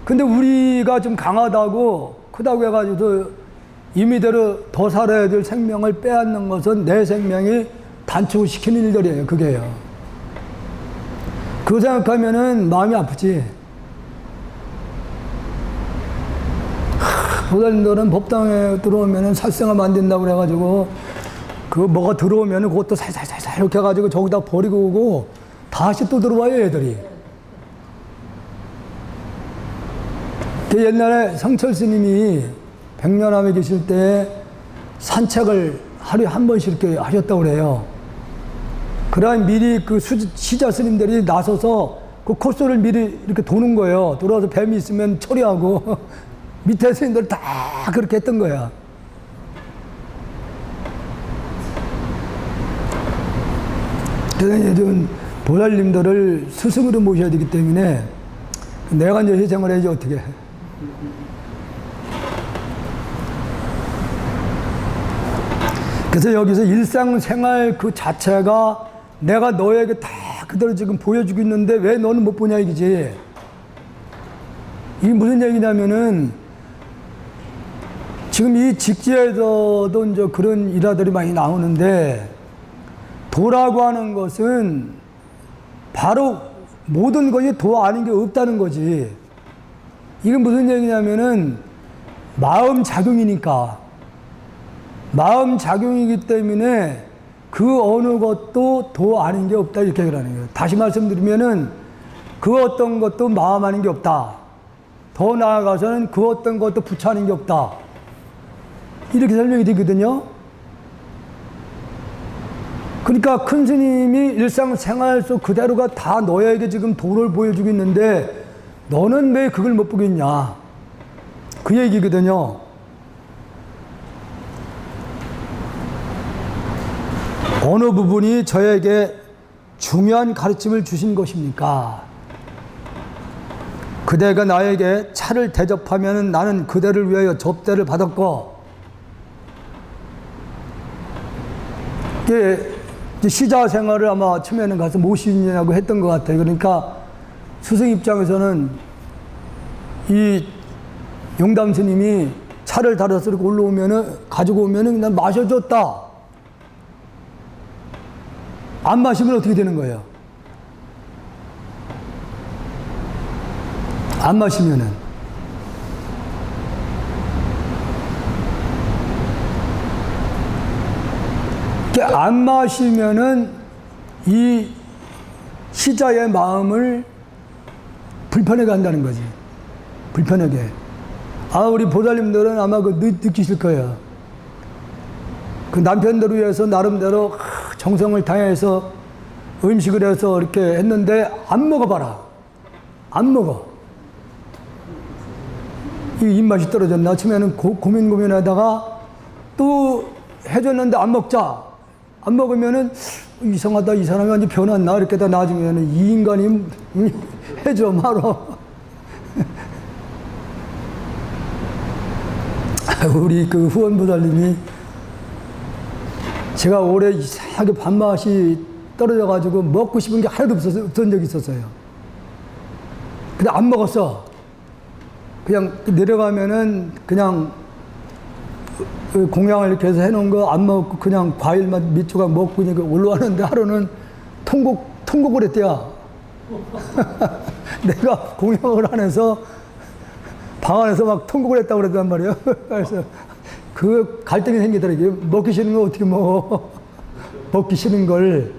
근데 우리가 좀 강하다고 크다고 해가지고 임의대로 더 살아야 될 생명을 빼앗는 것은 내 생명이 단축을 시키는 일들이에요. 그게요. 그거 생각하면은 마음이 아프지. 보살님들은 법당에 들어오면은 살생하면 안 된다고 그래가지고 그 뭐가 들어오면은 그것도 살살살살 이렇게 해가지고 저기다 버리고 오고 다시 또 들어와요 애들이. 그 옛날에 성철 스님이 백년암에 계실 때 산책을 하루에 한 번씩 이렇게 하셨다고 그래요. 그러면 미리 그 시자 스님들이 나서서 그 코스를 미리 이렇게 도는 거예요. 돌아와서 뱀이 있으면 처리하고 밑에 스님들 다 그렇게 했던 거야. 그래서 요즘 보살님들을 스승으로 모셔야 되기 때문에 내가 이제 희생을 해야지 어떻게. 그래서 여기서 일상생활 그 자체가 내가 너에게 다 그대로 지금 보여주고 있는데 왜 너는 못 보냐 이거지. 이게 무슨 얘기냐면은 지금 이 직지에서도 이제 그런 일화들이 많이 나오는데 도라고 하는 것은 바로 모든 것이 도 아닌 게 없다는 거지. 이건 무슨 얘기냐면은 마음 작용이니까. 마음 작용이기 때문에 그 어느 것도 도 아닌 게 없다 이렇게 얘기하는 거예요. 다시 말씀드리면은 그 어떤 것도 마음 아닌 게 없다. 더 나아가서는 그 어떤 것도 부처 아닌 게 없다. 이렇게 설명이 되거든요. 그러니까 큰 스님이 일상생활 속 그대로가 다 너에게 지금 도를 보여주고 있는데 너는 왜 그걸 못 보겠냐. 그 얘기거든요. 어느 부분이 저에게 중요한 가르침을 주신 것입니까? 그대가 나에게 차를 대접하면 나는 그대를 위하여 접대를 받았고, 이게 시자 생활을 아마 처음에는 가서 모시냐고 했던 것 같아요. 그러니까 스승 입장에서는 이 용담 스님이 차를 달아서 이렇게 가지고 오면은 난 마셔줬다. 안 마시면 어떻게 되는 거예요? 안 마시면은. 안 마시면은 이 시자의 마음을 불편하게 한다는 거지. 불편하게. 우리 보살님들은 아마 느끼실 거예요. 그 남편들을 위해서 나름대로 정성을 다해서 음식을 해서 이렇게 했는데 안 먹어봐라. 안 먹어. 이 입맛이 떨어졌나? 처음에는 고민하다가 또 해줬는데 안 먹자. 안 먹으면은 이상하다. 이 사람이 완전 변했나? 이렇게 다 나중에는 이 인간이 해줘 말어. 우리 그 후원보살님이 제가 올해 이상하게 밥맛이 떨어져가지고 먹고 싶은 게 하나도 없던 적이 있었어요. 근데 안 먹었어. 그냥 내려가면은 그냥 공양을 이렇게 해서 해놓은 거 안 먹고 그냥 과일만 몇 조각 먹고 그냥 올라왔는데 하루는 통곡을 했대요. 내가 공양을 안 해서 방 안에서 막 통곡을 했다고 그랬단 말이에요. 그래서 그 갈등이 생기더라고요. 먹기 싫은 거 어떻게 먹어? 먹기 싫은 걸.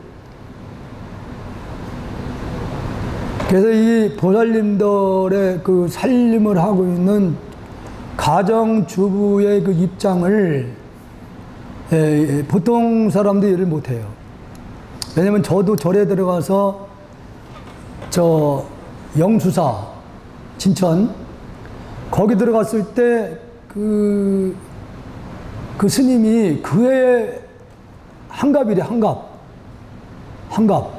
그래서 이 보살님들의 그 살림을 하고 있는 가정주부의 그 입장을 보통 사람들이 이해를 못해요. 왜냐면 저도 절에 들어가서 저 영수사 진천 거기 들어갔을 때 그 스님이 그 해에 한갑이래. 한갑.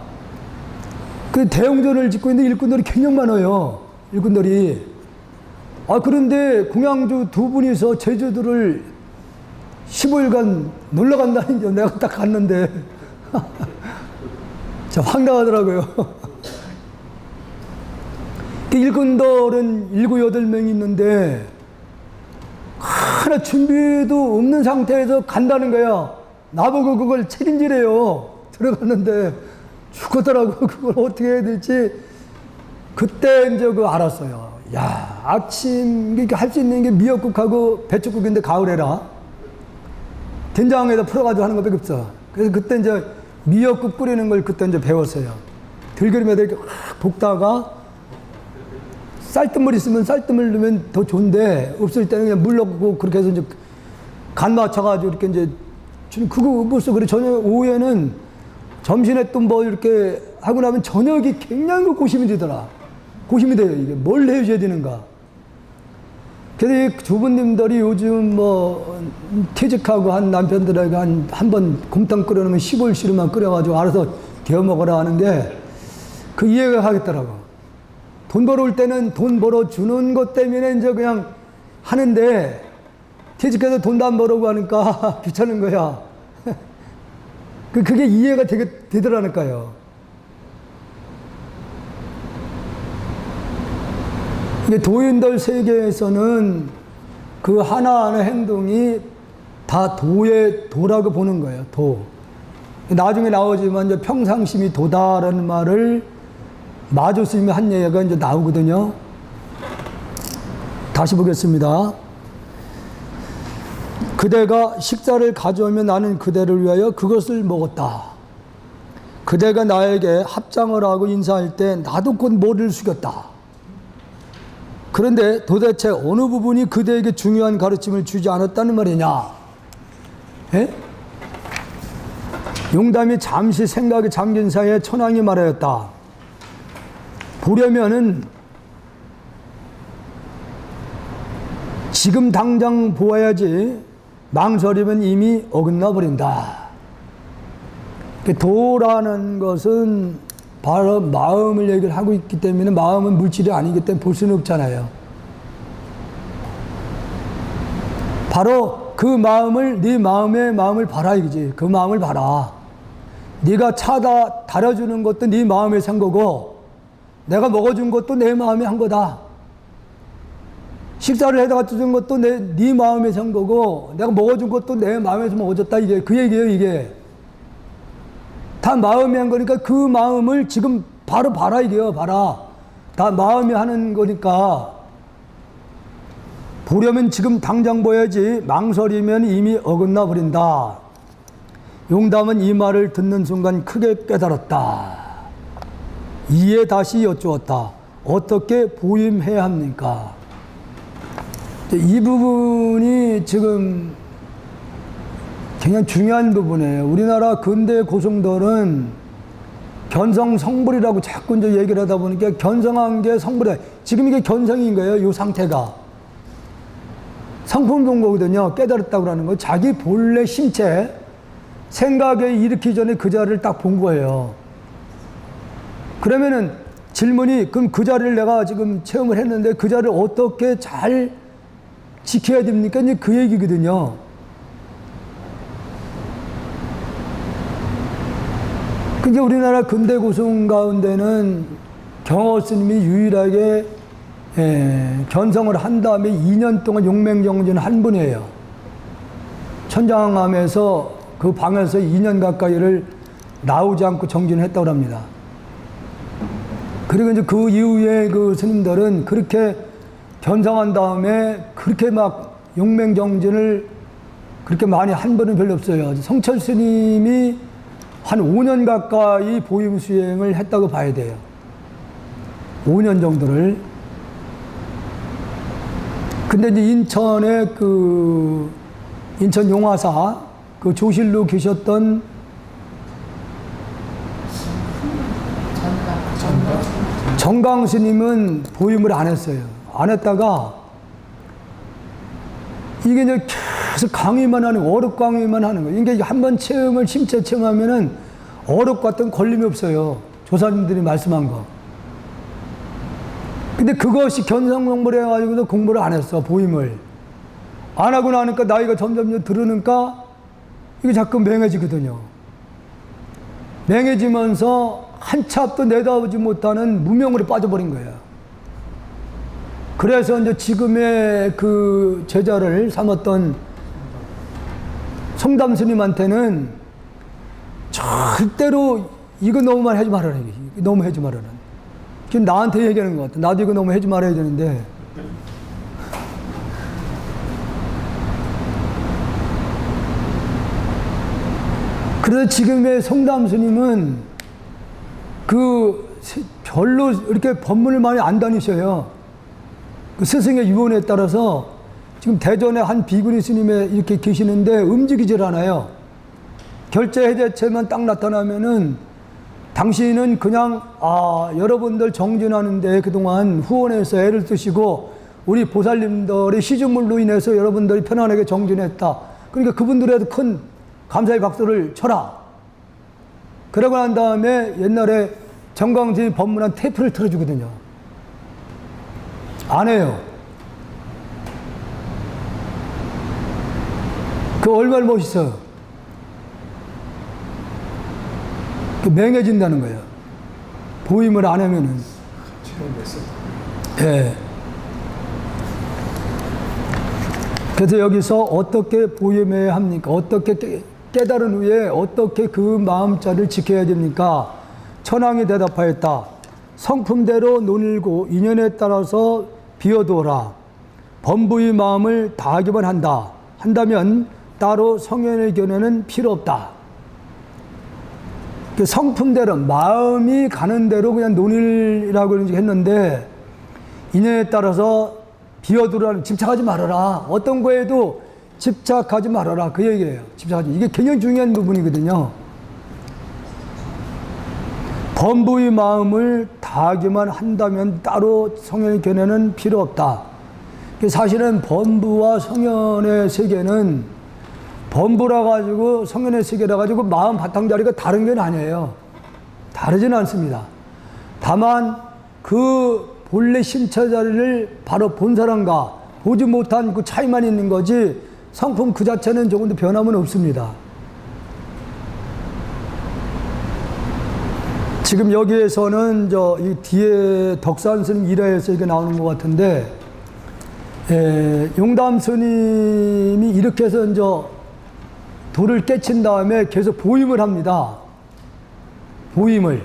그 대형전을 짓고 있는데 일꾼들이 굉장히 많아요. 일꾼들이. 그런데 공양주 두 분이서 제주도를 15일간 놀러 간다는 게 내가 딱 갔는데 진짜 황당하더라고요. 그 일꾼들은 7, 8명이 있는데 하나 준비도 없는 상태에서 간다는 거야. 나보고 그걸 책임지래요. 들어갔는데 죽었더라고. 그걸 어떻게 해야 될지 그때 이제 알았어요. 야, 아침 이렇게 할 수 있는 게 미역국하고 배추국인데 가을에라 된장에다 풀어가지고 하는 것밖에 없어. 그래서 그때 이제 미역국 끓이는 걸 그때 이제 배웠어요. 들기름에다 이렇게 확 볶다가 쌀뜨물 있으면 쌀뜨물 넣으면 더 좋은데 없을 때는 그냥 물 넣고 그렇게 해서 이제 간 맞춰가지고 이렇게 이제 그거 벌써 그래. 저녁 오후에는 점심에 또 뭐 이렇게 하고 나면 저녁이 굉장히 고심이 되더라. 고심이 돼요. 이게 뭘 해줘야 되는가. 그래서 이 주부님들이 요즘 뭐 퇴직하고 한 남편들에게 한 번 곰탕 끓여놓으면 15일치로만 끓여가지고 알아서 데워 먹으라 하는데 그 이해가 가겠더라고. 돈 벌어올 때는 돈 벌어주는 것 때문에 이제 그냥 하는데 퇴직해서 돈도 안 벌어오고 하니까 귀찮은 거야. 그게 이해가 되더라니까요. 이게 도인들 세계에서는 그 하나하나 행동이 다 도라고 보는 거예요. 도. 나중에 나오지만 이제 평상심이 도다라는 말을 마조 스님이 한 얘기가 이제 나오거든요. 다시 보겠습니다. 그대가 식사를 가져오면 나는 그대를 위하여 그것을 먹었다. 그대가 나에게 합장을 하고 인사할 때 나도 곧 머리를 숙였다. 그런데 도대체 어느 부분이 그대에게 중요한 가르침을 주지 않았다는 말이냐? 예? 용담이 잠시 생각에 잠긴 사이에 천황이 말하였다. 보려면은 지금 당장 보아야지 망설이면 이미 어긋나 버린다. 도라는 것은 바로 마음을 얘기를 하고 있기 때문에 마음은 물질이 아니기 때문에 볼 수는 없잖아요. 바로 그 마음을 네 마음의 마음을 봐라 이거지. 그 마음을 봐라. 네가 차다 달아주는 것도 네 마음의 산 거고 내가 먹어준 것도 내 마음의 한 거다. 식사를 해다가 주는 것도 네 마음의 산 거고 내가 먹어준 것도 내 마음에서 먹어줬다. 이게 그 얘기예요. 이게 다 마음이 한 거니까 그 마음을 지금 바로 봐라 이게요. 봐라. 다 마음이 하는 거니까 보려면 지금 당장 보야지 망설이면 이미 어긋나 버린다. 용담은 이 말을 듣는 순간 크게 깨달았다. 이에 다시 여쭈었다. 어떻게 보임해야 합니까? 이 부분이 지금 굉장히 중요한 부분이에요. 우리나라 근대 고승들은 견성 성불이라고 자꾸 이제 얘기를 하다 보니까 견성한 게 성불이야. 지금 이게 견성인 거예요. 이 상태가. 성품 본 거거든요. 깨달았다고 하는 거. 자기 본래 심체, 생각에 일으키기 전에 그 자리를 딱 본 거예요. 그러면은 질문이, 그럼 그 자리를 내가 지금 체험을 했는데 그 자리를 어떻게 잘 지켜야 됩니까? 이제 그 얘기거든요. 근데 우리나라 근대 고승 가운데는 경허 스님이 유일하게 견성을 한 다음에 2년 동안 용맹정진을 한 분이에요. 천장암에서 그 방에서 2년 가까이를 나오지 않고 정진을 했다고 합니다. 그리고 이제 그 이후에 그 스님들은 그렇게 견성한 다음에 그렇게 막 용맹정진을 그렇게 많이 한 분은 별로 없어요. 성철 스님이 한 5년 가까이 보임 수행을 했다고 봐야 돼요. 5년 정도를. 근데 이제 인천의 그 인천 용화사 그 조실로 계셨던 정강 스님은 보임을 안 했어요. 안 했다가 이게 이제 계속 강의만 하는, 어록 강의만 하는 거예요. 이게 한번 체험을, 심체 체험하면은 어록 같은 걸림이 없어요. 조사님들이 말씀한 거. 근데 그것이 견성 공부를 해가지고도 공부를 안 했어, 보임을. 안 하고 나니까 나이가 점점 들으니까 이게 자꾸 맹해지거든요. 맹해지면서 한치 앞도 내다보지 못하는 무명으로 빠져버린 거예요. 그래서 이제 지금의 그 제자를 삼았던 성담 스님한테는 절대로 이거 너무만 하지 말아라. 너무 하지 말아라. 지금 나한테 얘기하는 것 같아. 나도 이거 너무 하지 말아야 되는데. 그래서 지금의 성담 스님은 별로 이렇게 법문을 많이 안 다니셔요. 그 스승의 유언에 따라서 지금 대전에 한 비구니 스님에 이렇게 계시는데 움직이질 않아요. 결제 해제체만 딱 나타나면은 당신은 그냥 여러분들 정진하는데 그동안 후원해서 애를 쓰시고 우리 보살님들의 시주물로 인해서 여러분들이 편안하게 정진했다. 그러니까 그분들에도 큰 감사의 박수를 쳐라. 그러고 난 다음에 옛날에 정강진이 법문한 테이프를 틀어주거든요. 안 해요. 그 얼마나 멋있어. 맹해진다는 거예요. 보임을 안 하면은. 예. 그래서 여기서 어떻게 보임해야 합니까? 어떻게 깨달은 후에 어떻게 그 마음자를 지켜야 됩니까? 천황이 대답하였다. 성품대로 논일고 인연에 따라서 비워두어라. 범부의 마음을 다하기만 한다면 따로 성현의 견해는 필요 없다. 그 성품대로 마음이 가는 대로 그냥 논일이라고 했는데 인연에 따라서 비워두라는, 집착하지 말아라. 어떤 거에도 집착하지 말아라. 그 얘기예요. 집착하지. 이게 굉장히 중요한 부분이거든요. 범부의 마음을 다하기만 한다면 따로 성현의 견해는 필요 없다. 사실은 범부와 성현의 세계는 범부라 가지고 성현의 세계라 가지고 마음 바탕자리가 다른 건 아니에요. 다르지는 않습니다. 다만 그 본래 심처 자리를 바로 본 사람과 보지 못한 그 차이만 있는 거지 성품 그 자체는 조금도 변함은 없습니다. 지금 여기에서는 이 뒤에 덕산 스님 일화에서 이게 나오는 것 같은데, 용담 스님이 이렇게 해서 돌을 깨친 다음에 계속 보임을 합니다. 보임을.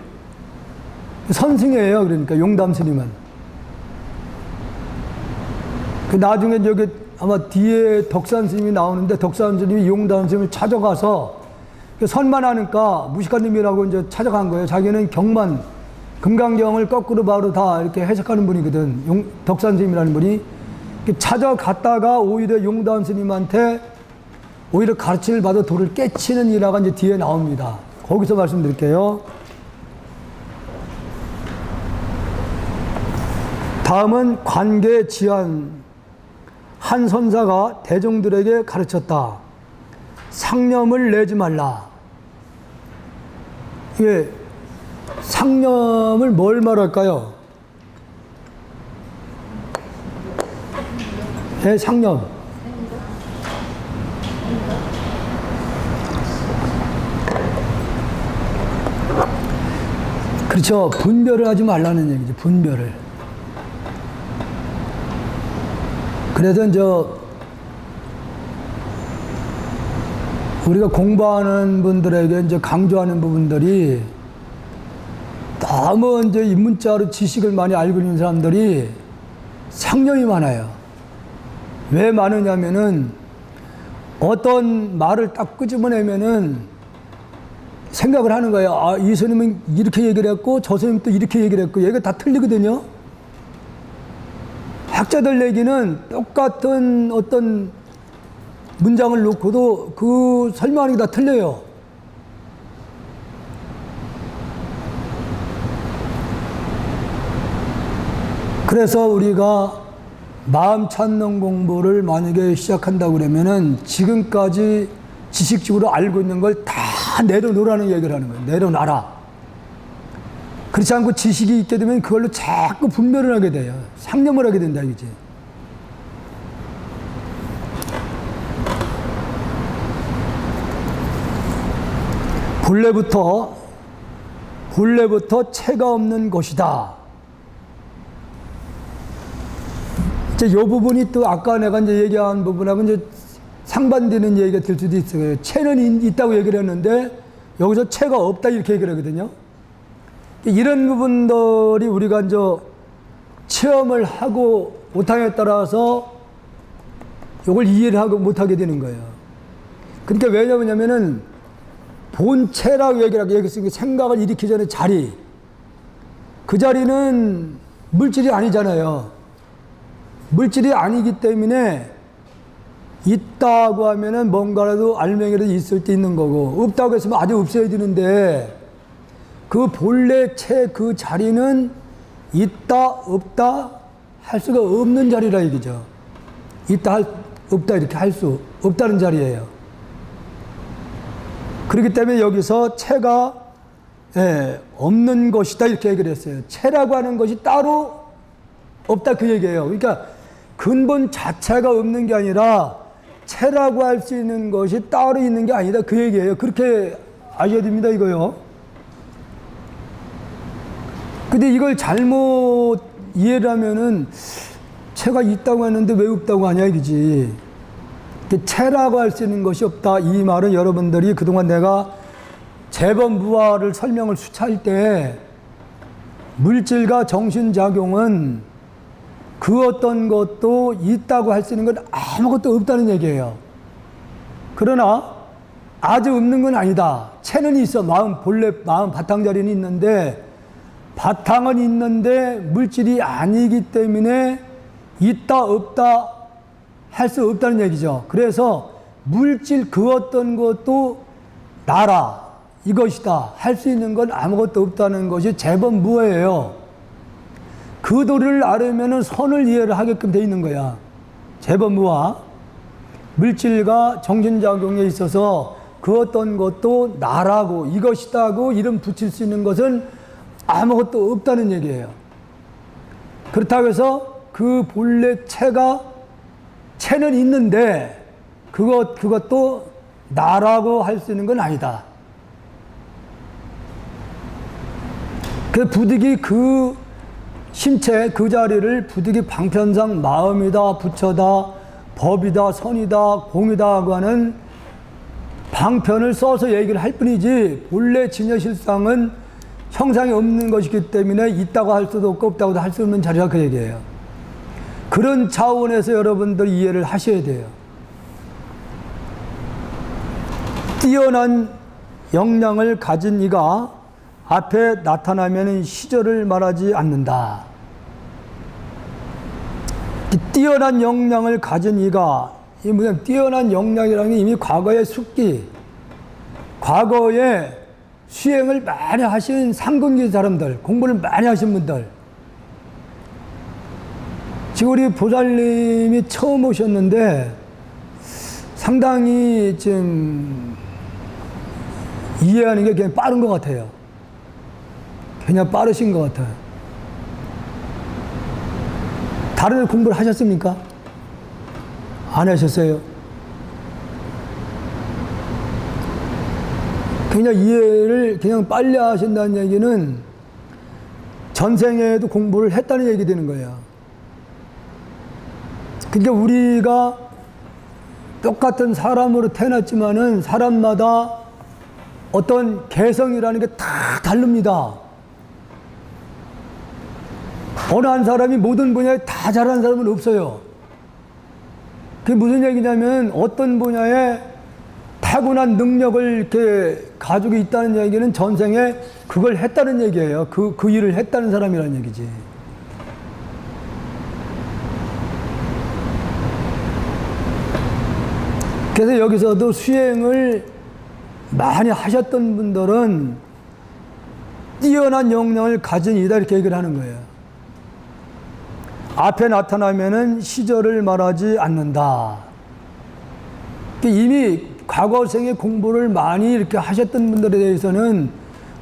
선승이에요. 그러니까 용담 스님은. 그 나중에 여기 아마 뒤에 덕산 스님이 나오는데 덕산 스님이 용담 스님을 찾아가서 선만하니까 무식한님이라고 이제 찾아간 거예요. 자기는 경만, 금강경을 거꾸로 바로 다 이렇게 해석하는 분이거든. 덕산 스님이라는 분이. 찾아갔다가 오히려 용담 스님한테 오히려 가르침을 받아 돌을 깨치는 일화가 이제 뒤에 나옵니다. 거기서 말씀드릴게요. 다음은 관계 지한. 한 선사가 대종들에게 가르쳤다. 상념을 내지 말라. 이게 상념을 뭘 말할까요? 네, 상념. 그렇죠. 분별을 하지 말라는 얘기죠. 분별을. 그래서 우리가 공부하는 분들에게 강조하는 부분들이 너무 입문자로 지식을 많이 알고 있는 사람들이 상념이 많아요. 왜 많으냐면은 어떤 말을 딱 끄집어내면은 생각을 하는 거예요. 아, 이 스님은 이렇게 얘기를 했고 저 스님은 또 이렇게 얘기를 했고 얘가 다 틀리거든요. 학자들 얘기는 똑같은 어떤 문장을 놓고도 그 설명하는 게 다 틀려요. 그래서 우리가 마음 찾는 공부를 만약에 시작한다고 그러면은 지금까지 지식적으로 알고 있는 걸 다 내려놓으라는 얘기를 하는 거예요. 내려놔라. 그렇지 않고 지식이 있게 되면 그걸로 자꾸 분별을 하게 돼요. 상념을 하게 된다, 이거지. 본래부터 체가 없는 것이다. 이제 이 부분이 또 아까 내가 이제 얘기한 부분하고 이제 상반되는 얘기가 될 수도 있어요. 체는 있다고 얘기를 했는데 여기서 체가 없다 이렇게 얘기를 하거든요. 이런 부분들이 우리가 이제 체험을 하고 못함에 따라서 이걸 이해를 하고 못하게 되는 거예요. 그러니까 왜냐면은 본체라고 얘기를 하고 여기서 생각을 일으키기 전에 자리, 그 자리는 물질이 아니잖아요. 물질이 아니기 때문에 있다고 하면은 뭔가라도 알맹이라도 있을 때 있는 거고, 없다고 했으면 아주 없어야 되는데 그 본래 체 그 자리는 있다 없다 할 수가 없는 자리라 얘기죠. 있다 없다 이렇게 할 수 없다는 자리예요. 그렇기 때문에 여기서 체가 없는 것이다 이렇게 얘기를 했어요. 체라고 하는 것이 따로 없다 그 얘기예요. 그러니까 근본 자체가 없는 게 아니라 체라고 할 수 있는 것이 따로 있는 게 아니다 그 얘기예요. 그렇게 아셔야 됩니다 이거요. 근데 이걸 잘못 이해를 하면은 체가 있다고 하는데 왜 없다고 하냐 이거지. 체라고 할 수 있는 것이 없다. 이 말은 여러분들이 그동안 내가 재범부화를 설명을 수차할 때 물질과 정신작용은 그 어떤 것도 있다고 할 수 있는 건 아무것도 없다는 얘기예요. 그러나 아주 없는 건 아니다. 체는 있어. 본래 마음 바탕자리는 있는데, 바탕은 있는데 물질이 아니기 때문에 있다 없다 할 수 없다는 얘기죠. 그래서 물질 그 어떤 것도 나라 이것이다 할 수 있는 건 아무것도 없다는 것이 재범무예요. 그 도리를 알으면 선을 이해를 하게끔 돼 있는 거야. 재범무와 물질과 정신작용에 있어서 그 어떤 것도 나라고 이것이다고 이름 붙일 수 있는 것은 아무것도 없다는 얘기예요. 그렇다고 해서 그 본래 체는 있는데 그것도 나라고 할 수 있는 건 아니다. 그 부득이 그 신체 그 자리를 부득이 방편상 마음이다, 부처다, 법이다, 선이다, 공이다 하고 하는 방편을 써서 얘기를 할 뿐이지 본래 진여실상은 형상이 없는 것이기 때문에 있다고 할 수도 없고 없다고도 할 수 없는 자리라 그 얘기예요. 그런 차원에서 여러분들이 이해를 하셔야 돼요. 뛰어난 역량을 가진 이가 앞에 나타나면 시절을 말하지 않는다. 뛰어난 역량을 가진 이가, 이 무슨 뛰어난 역량이라는 게 이미 과거의 숙기, 과거에 수행을 많이 하신 상근기 사람들, 공부를 많이 하신 분들. 지금 우리 보살님이 처음 오셨는데 상당히 좀 이해하는 게 그냥 빠른 것 같아요. 그냥 빠르신 것 같아요. 다른 데 공부를 하셨습니까? 안 하셨어요? 그냥 이해를 그냥 빨리 하신다는 얘기는 전생에도 공부를 했다는 얘기 되는 거예요. 그러니까 우리가 똑같은 사람으로 태어났지만은 사람마다 어떤 개성이라는 게 다 다릅니다. 어느 한 사람이 모든 분야에 다 잘하는 사람은 없어요. 그게 무슨 얘기냐면 어떤 분야에 타고난 능력을 이렇게 가지고 있다는 얘기는 전생에 그걸 했다는 얘기예요. 그 일을 했다는 사람이라는 얘기지. 그래서 여기서도 수행을 많이 하셨던 분들은 뛰어난 역량을 가진 이다 이렇게 얘기를 하는 거예요. 앞에 나타나면은 시절을 말하지 않는다. 이미 과거생의 공부를 많이 이렇게 하셨던 분들에 대해서는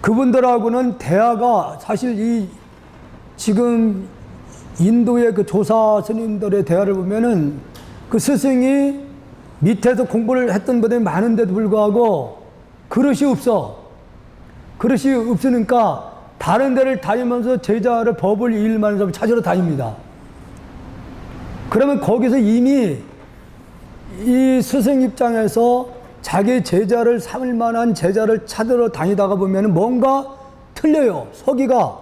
그분들하고는 대화가 사실 이 지금 인도의 그 조사 스님들의 대화를 보면은 그 스승이 밑에서 공부를 했던 분들이 많은데도 불구하고 그릇이 없어. 그릇이 없으니까 다른 데를 다니면서 제자를 법을 이일만한 사람을 찾으러 다닙니다. 그러면 거기서 이미 이 스승 입장에서 자기 제자를 삼을 만한 제자를 찾으러 다니다가 보면 뭔가 틀려요. 서기가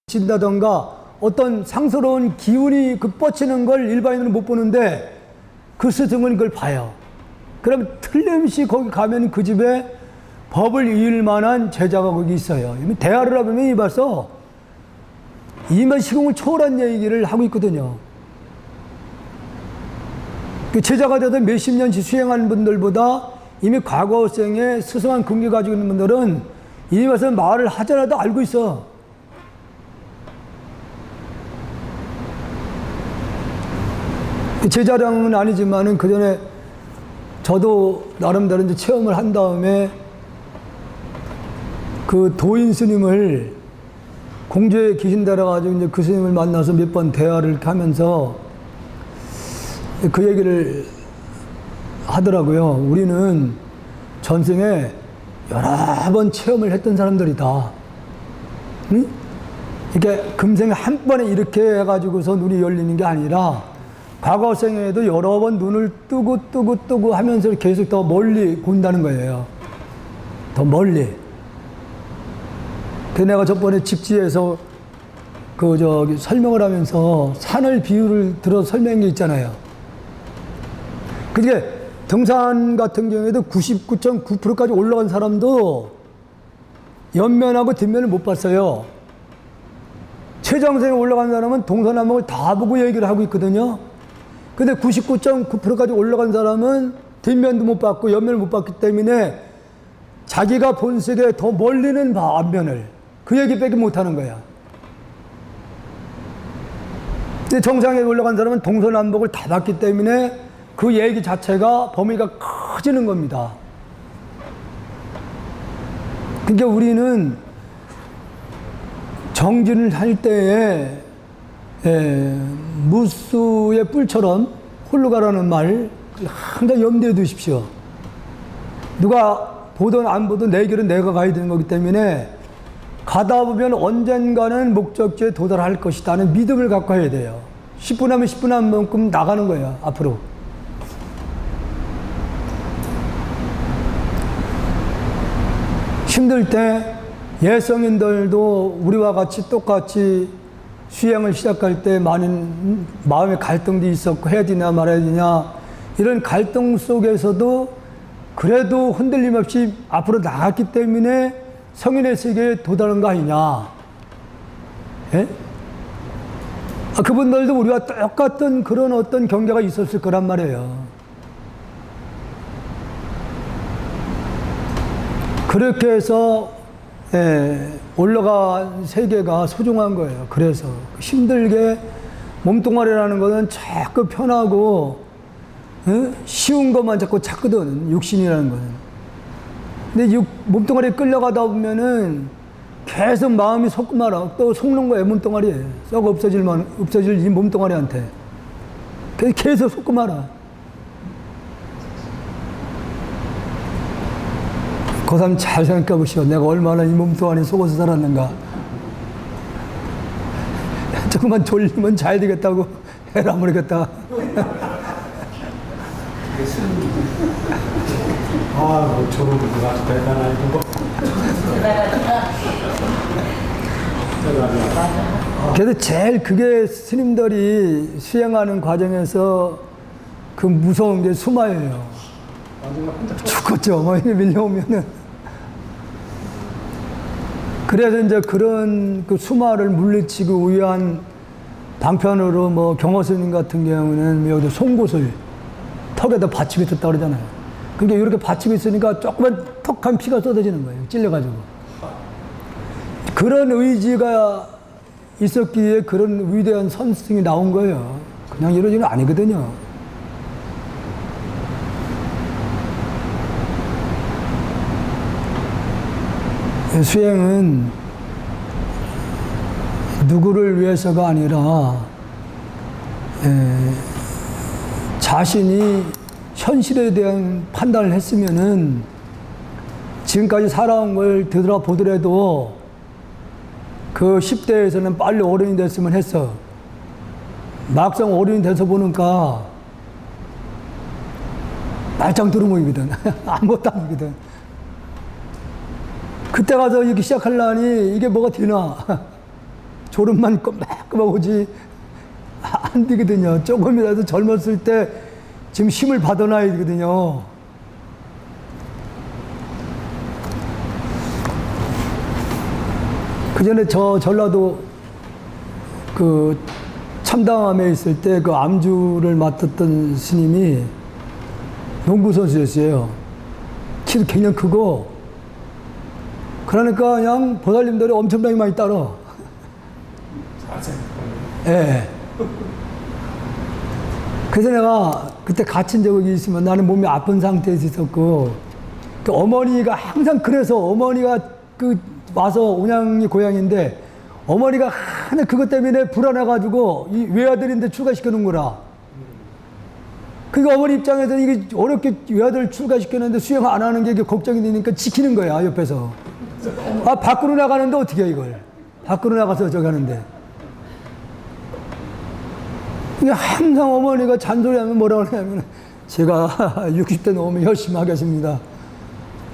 광진다던가 어떤 상스러운 기운이 그 뻗치는 걸 일반인은 못 보는데 그 스승은 그걸 봐요. 그럼 틀림없이 거기 가면 그 집에 법을 이을 만한 제자가 거기 있어요. 대화를 하면 이 벌써 이만 시공을 초월한 얘기를 하고 있거든요. 그 제자가 돼서 몇십 년씩 수행한 분들보다 이미 과거생에 스승한 근기 가지고 있는 분들은 이미 와서 말을 하더라도 알고 있어. 제자량은 아니지만은 그 전에 저도 나름대로 이제 체험을 한 다음에 그 도인 스님을 공주에 계신 데라 가지고 이제 그 스님을 만나서 몇 번 대화를 이렇게 하면서 그 얘기를 하더라고요. 우리는 전생에 여러 번 체험을 했던 사람들이다. 응? 이렇게 금생에 한 번에 이렇게 해가지고서 눈이 열리는 게 아니라 과거생에도 여러 번 눈을 뜨고 하면서 계속 더 멀리 본다는 거예요. 더 멀리. 그 내가 저번에 집지에서 설명을 하면서 산을 비유를 들어 설명한 게 있잖아요. 그게 등산 같은 경우에도 99.9%까지 올라간 사람도 옆면하고 뒷면을 못 봤어요. 최정상에 올라간 사람은 동서남북을 다 보고 얘기를 하고 있거든요. 근데 99.9%까지 올라간 사람은 뒷면도 못 봤고 옆면을 못 봤기 때문에 자기가 본 세계 더 멀리는 앞면을 그 얘기밖에 못 하는 거야. 근데 정상에 올라간 사람은 동서남북을 다 봤기 때문에 그 얘기 자체가 범위가 커지는 겁니다. 그러니까 우리는 정진을 할 때에 무수의 뿔처럼 홀로 가라는 말 항상 염두에 두십시오. 누가 보든 안 보든 내 길은 내가 가야 되는 거기 때문에 가다 보면 언젠가는 목적지에 도달할 것이다 하는 믿음을 갖고 해야 돼요. 10분 하면 10분 한 만큼 나가는 거예요, 앞으로. 힘들 때 예성인들도 우리와 같이 똑같이 수행을 시작할 때 많은 마음의 갈등도 있었고 해야 되냐 말아야 되냐 이런 갈등 속에서도 그래도 흔들림 없이 앞으로 나갔기 때문에 성인의 세계에 도달한 거 아니냐. 예? 그분들도 우리와 똑같은 그런 어떤 경계가 있었을 거란 말이에요. 그렇게 해서 올라간 세계가 소중한 거예요. 그래서 힘들게 몸뚱아리라는 것은 자꾸 편하고 쉬운 것만 자꾸 찾거든, 육신이라는 것은. 근데 몸뚱아리에 끌려가다 보면은 계속 마음이 속고 말아. 또 속는 거예요, 몸뚱아리에. 썩 없어질 이 몸뚱아리한테. 계속 속고 말아. 그 사람 잘 생각해 보시오. 내가 얼마나 이 몸뚱아리에 속아서 살았는가. 조금만 졸리면 잘 되겠다고 해라 모르겠다. 저런 분들 아주 대단하고. 그래서 제일 그게 스님들이 수행하는 과정에서 그 무서운 게 수마예요. 죽겠죠. 뭐 이게 밀려오면은. 그래서 이제 그런 그 수마를 물리치고 위한 방편으로 뭐 경허스님 같은 경우는 여기도 송곳을 턱에다 받치고 있었다 그러잖아요. 그러니까 이렇게 받치고 있으니까 조그만 턱한 피가 쏟아지는 거예요. 찔려가지고. 그런 의지가 있었기에 그런 위대한 선승이 나온 거예요. 그냥 이러지는 아니거든요. 수행은 누구를 위해서가 아니라 자신이 현실에 대한 판단을 했으면은 지금까지 살아온 걸 되돌아보더라도 그 10대에서는 빨리 어른이 됐으면 했어. 막상 어른이 돼서 보니까 말짱 두루뭉이거든. 아무것도 아니거든. 그때 가서 이렇게 시작하려니 이게 뭐가 되나. 졸음만 꼬박꼬박 오지 안 되거든요. 조금이라도 젊었을 때 지금 힘을 받아놔야 되거든요. 그 전에 저 전라도 그 참담암에 있을 때 그 암주를 맡았던 스님이 농구선수였어요. 키도 굉장히 크고, 그러니까 그냥 보살님들이 엄청나게 많이 따라. 예. 그래서 내가 그때 갇힌 적이 있으면 나는 몸이 아픈 상태에서 있었고, 그 어머니가 항상 그래서 어머니가 그 와서 온양이 고향인데 어머니가 하나 그것 때문에 불안해가지고 이 외아들인데 출가시켜 놓은거라. 그러니까 어머니 입장에서는 이게 어렵게 외아들을 출가시켰는데 수행 안 하는 게 걱정이 되니까 지키는 거야, 옆에서. 아, 밖으로 나가는데 어떻게 해, 이걸. 밖으로 나가서 저기 하는데. 이게 항상 어머니가 잔소리하면 뭐라고 하냐면 제가 60대 넘으면 열심히 하겠습니다.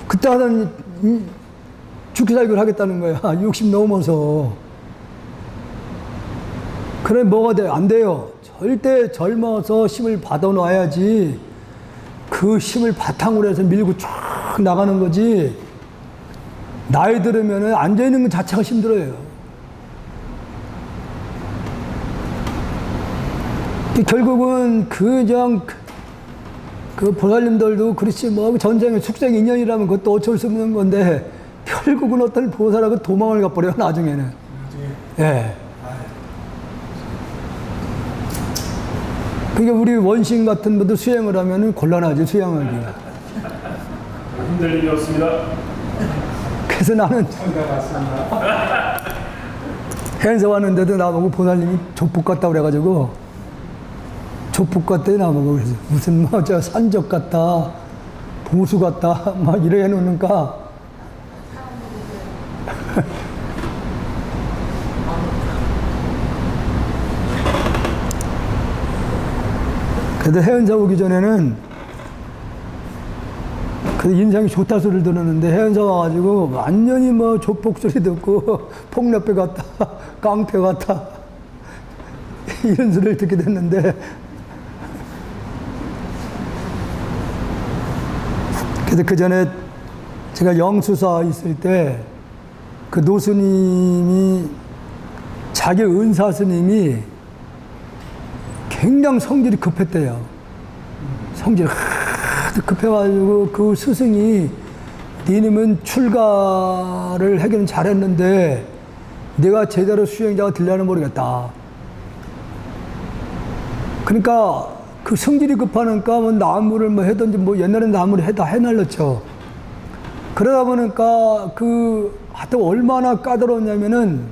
그때 하던 죽기 살기를 하겠다는 거야. 60 넘어서. 그래 뭐가 돼? 안 돼요. 절대 젊어서 힘을 받아놔야지 그 힘을 바탕으로 해서 밀고 쭉 나가는 거지. 나이 들으면 앉아있는 것 자체가 힘들어요. 결국은 그 보살님들도 그렇지 뭐 전쟁의 숙생 인연이라면 그것도 어쩔 수 없는 건데 결국은 어떤 보살하고 도망을 가버려요 나중에는. 예. 그게 우리 원신 같은 분도 수행을 하면은 곤란하지 수행하기가. 힘들 일이 없습니다. 그래서 나는 해안서 왔는데도 나보고 보살님이 족북 같다 그래가지고 족북 같다 나보고 그래서 무슨 뭐 저 산적 같다 보수 같다 막 이래 해놓으니까 그래도 해안사 오기 전에는 그 인상이 좋다 소리를 들었는데 해안사 와가지고 완전히 뭐 족복 소리 듣고 폭력배 같다 깡패 같다 이런 소리를 듣게 됐는데 그래서 그 전에 제가 영수사 있을 때 그 노스님이 자기 은사 스님이 굉장히 성질이 급했대요. 성질이 하도 급해가지고 그 스승이 니님은 출가를 하기는 잘했는데 내가 제대로 수행자가 되려는 모르겠다. 그러니까 그 성질이 급하니까 뭐 나무를 뭐 해든지 뭐 옛날에 나무를 해날렸죠. 그러다 보니까 하여튼 얼마나 까다로웠냐면은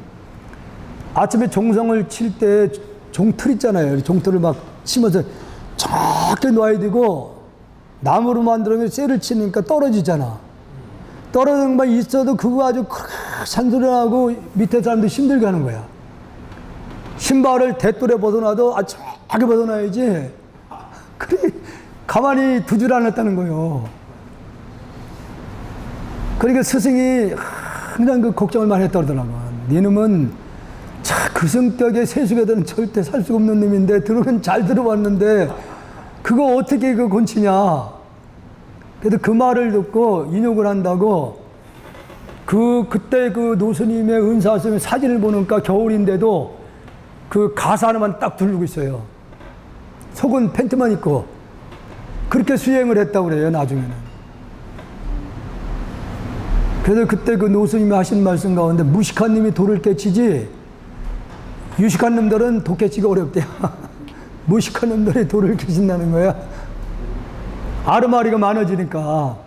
아침에 종성을 칠 때 종틀 있잖아요. 종틀을 막 치면서 적게 놔야 되고 나무로 만들면 쇠를 치니까 떨어지잖아. 떨어지는 것만 있어도 그거 아주 산소리 나고 밑에 사람들 힘들게 하는 거야. 신발을 대돌에 벗어놔도 아주 작게 벗어놔야지. 그래 가만히 두질 않았다는 거예요. 그러니까 스승이 항상 그 걱정을 많이 했다더라고. 니놈은 그 성격의 세속에들은 절대 살 수가 없는 놈인데 들어는 잘 들어왔는데 그거 어떻게 그 건치냐. 그래도 그 말을 듣고 인욕을 한다고 그때 그 노스님의 은사스님의 사진을 보니까 겨울인데도 그 가사 하나만 딱 두르고 있어요. 속은 팬티만 입고 그렇게 수행을 했다고 그래요 나중에는. 그래서 그때 그 노스님이 하신 말씀 가운데 무식한 놈이 돌을 깨치지 유식한 놈들은 독 깨치기가 어렵대요. 무식한 놈들이 돌을 깨친다는 거야. 아르마리가 많아지니까.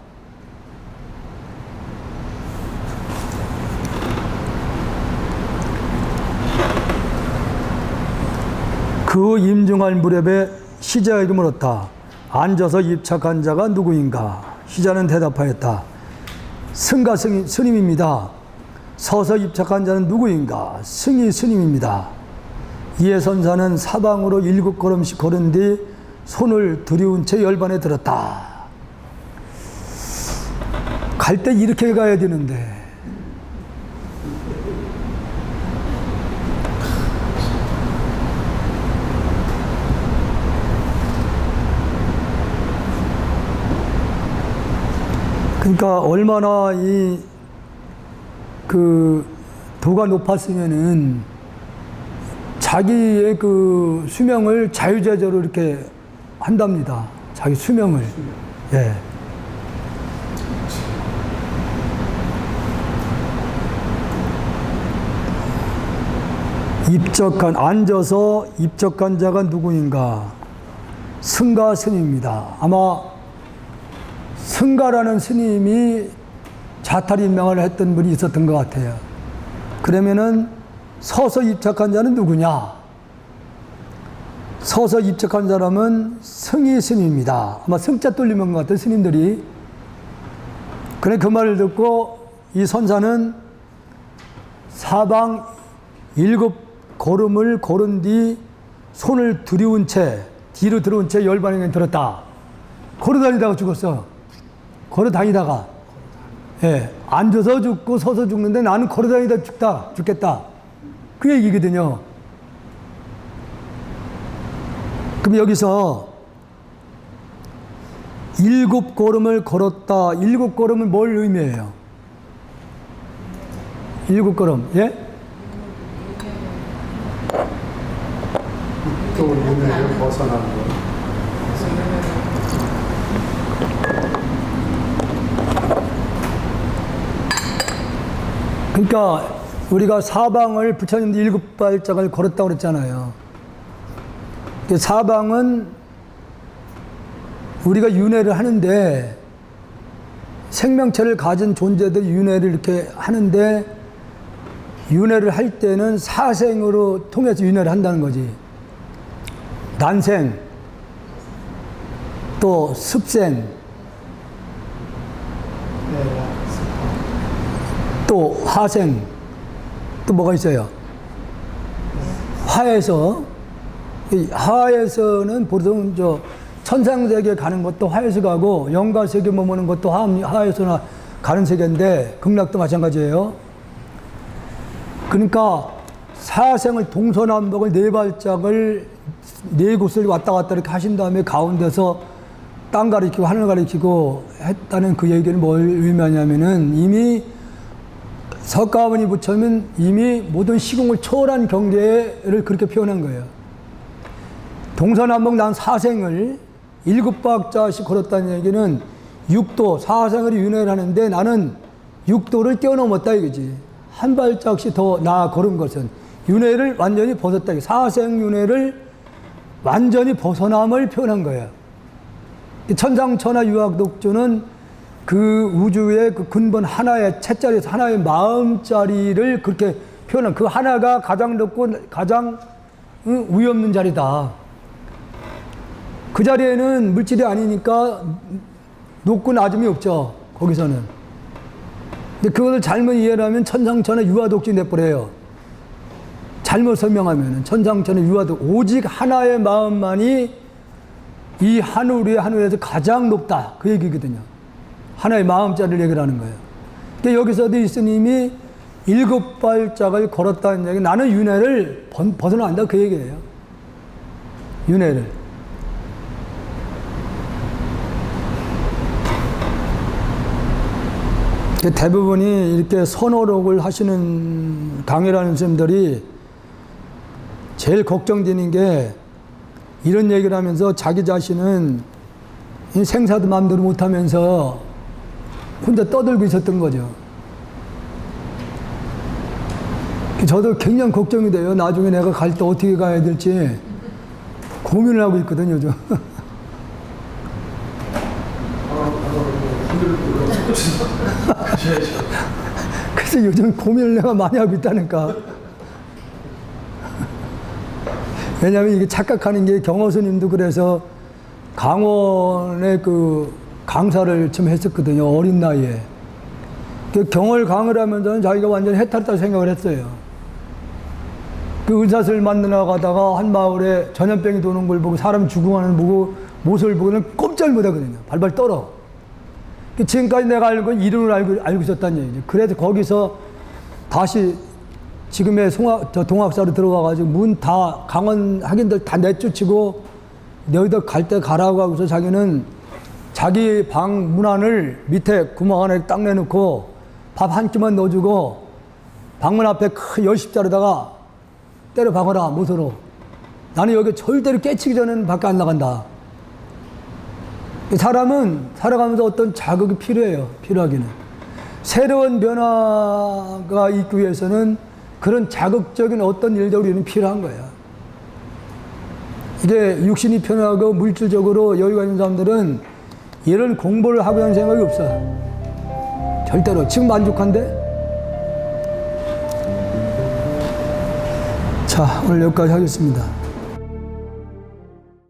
그 임중할 무렵에 시자에게 물었다. 앉아서 입착한 자가 누구인가? 시자는 대답하였다. 승가 스님입니다. 서서 입착한 자는 누구인가? 승이 스님입니다. 이에 선사는 사방으로 7걸음씩 걸은 뒤 손을 들이운 채 열반에 들었다. 갈 때 이렇게 가야 되는데 그러니까 얼마나 도가 높았으면은 자기의 그 수명을 자유자재로 이렇게 한답니다. 자기 수명을. 예. 앉아서 입적한 자가 누구인가? 승가 스님입니다. 아마 승가라는 스님이 자탈인명을 했던 분이 있었던 것 같아요. 그러면은 서서 입착한 자는 누구냐? 서서 입착한 사람은 승이 스님입니다. 아마 승자 돌리는 것 같아요, 스님들이. 그래 그 말을 듣고 이 선사는 사방 7걸음을 걸은 뒤 손을 들이운 채, 뒤로 들어온 채 열반에 들었다. 걸어다니다가 죽었어. 걸어다니다가. 예, 앉아서 죽고 서서 죽는데 나는 걸어다니다 죽겠다. 그 얘기거든요. 그럼 여기서 7걸음을 걸었다. 7걸음은 뭘 의미해요? 7걸음, 예? 또 윤회를 벗어난 거. 그러니까 우리가 사방을 부처님도 7발짝을 걸었다고 그랬잖아요. 사방은 우리가 윤회를 하는데 생명체를 가진 존재들 윤회를 이렇게 하는데 윤회를 할 때는 사생으로 통해서 윤회를 한다는 거지. 난생, 또 습생, 또 하생, 또 뭐가 있어요? 하에서, 이 하에서는 보통 천상세계 가는 것도 하에서 가고 영가세계 머무는 것도 하에서나 가는 세계인데 극락도 마찬가지예요. 그러니까 사생을 동서남북을 4발짝을 4곳을 왔다 갔다 이렇게 하신 다음에 가운데서 땅 가리키고 하늘 가리키고 했다는 그 얘기는 뭘 의미하냐면은 이미 석가모니 부처님은 이미 모든 시공을 초월한 경계를 그렇게 표현한 거예요. 동서남북 난 사생을 7박자씩 걸었다는 얘기는 6도, 사생을 윤회를 하는데 나는 6도를 뛰어넘었다 이거지. 한 발짝씩 더 나아 걸은 것은 윤회를 완전히 벗었다. 사생 윤회를 완전히 벗어남을 표현한 거예요. 천상천하 유학독주는 그 우주의 그 근본 하나의 채자리에서 하나의 마음자리를 그렇게 표현한 그 하나가 가장 높고 가장 위 없는 자리다. 그 자리에는 물질이 아니니까 높고 낮음이 없죠. 거기서는. 근데 그것을 잘못 이해를 하면 천상천하 유화독지 내버려요. 잘못 설명하면 천상천하 유화독 오직 하나의 마음만이 이 하늘에서 가장 높다. 그 얘기거든요. 하나의 마음자리를 얘기하는 거예요. 근데 여기서도 이 스님이 7발짝을 걸었다는 얘기, 나는 윤회를 벗어난다. 그 얘기예요. 윤회를. 대부분이 이렇게 선호록을 하시는 강의라는 스님들이 제일 걱정되는 게 이런 얘기를 하면서 자기 자신은 생사도 마음대로 못하면서 혼자 떠들고 있었던 거죠. 저도 굉장히 걱정이 돼요. 나중에 내가 갈 때 어떻게 가야 될지 고민을 하고 있거든요, 요즘. 그래서 요즘 고민을 내가 많이 하고 있다니까. 왜냐하면 이게 착각하는 게 경허스님도 그래서 강원에 그 강사를 좀 했었거든요. 어린 나이에. 그 경을 강을 하면서는 자기가 완전히 해탈했다고 생각을 했어요. 그 의사를 만나러 가다가 한 마을에 전염병이 도는 걸 보고 사람 죽어가는 모습을 보고는 꼼짝 못하거든요. 발발 떨어. 지금까지 내가 알고 이름을 알고 있었다는 얘기죠. 그래서 거기서 다시 지금의 동학사로 들어가가지고 문 다 강원 학인들 다 내쫓고 너희들 갈 때 가라고 하고서 자기는 자기 방 문안을 밑에 구멍 안에 딱 내놓고 밥 한 끼만 넣어주고 방문 앞에 큰 열십자로다가 때려 박아라 못으로. 나는 여기 절대로 깨치기 전에는 밖에 안 나간다. 사람은 살아가면서 어떤 자극이 필요해요. 필요하기는. 새로운 변화가 있기 위해서는 그런 자극적인 어떤 일들이 우리는 필요한 거예요. 이게 육신이 편하고 물질적으로 여유가 있는 사람들은 이런 공부를 하고 하는 생각이 없어요. 절대로. 지금 만족한데? 자, 오늘 여기까지 하겠습니다.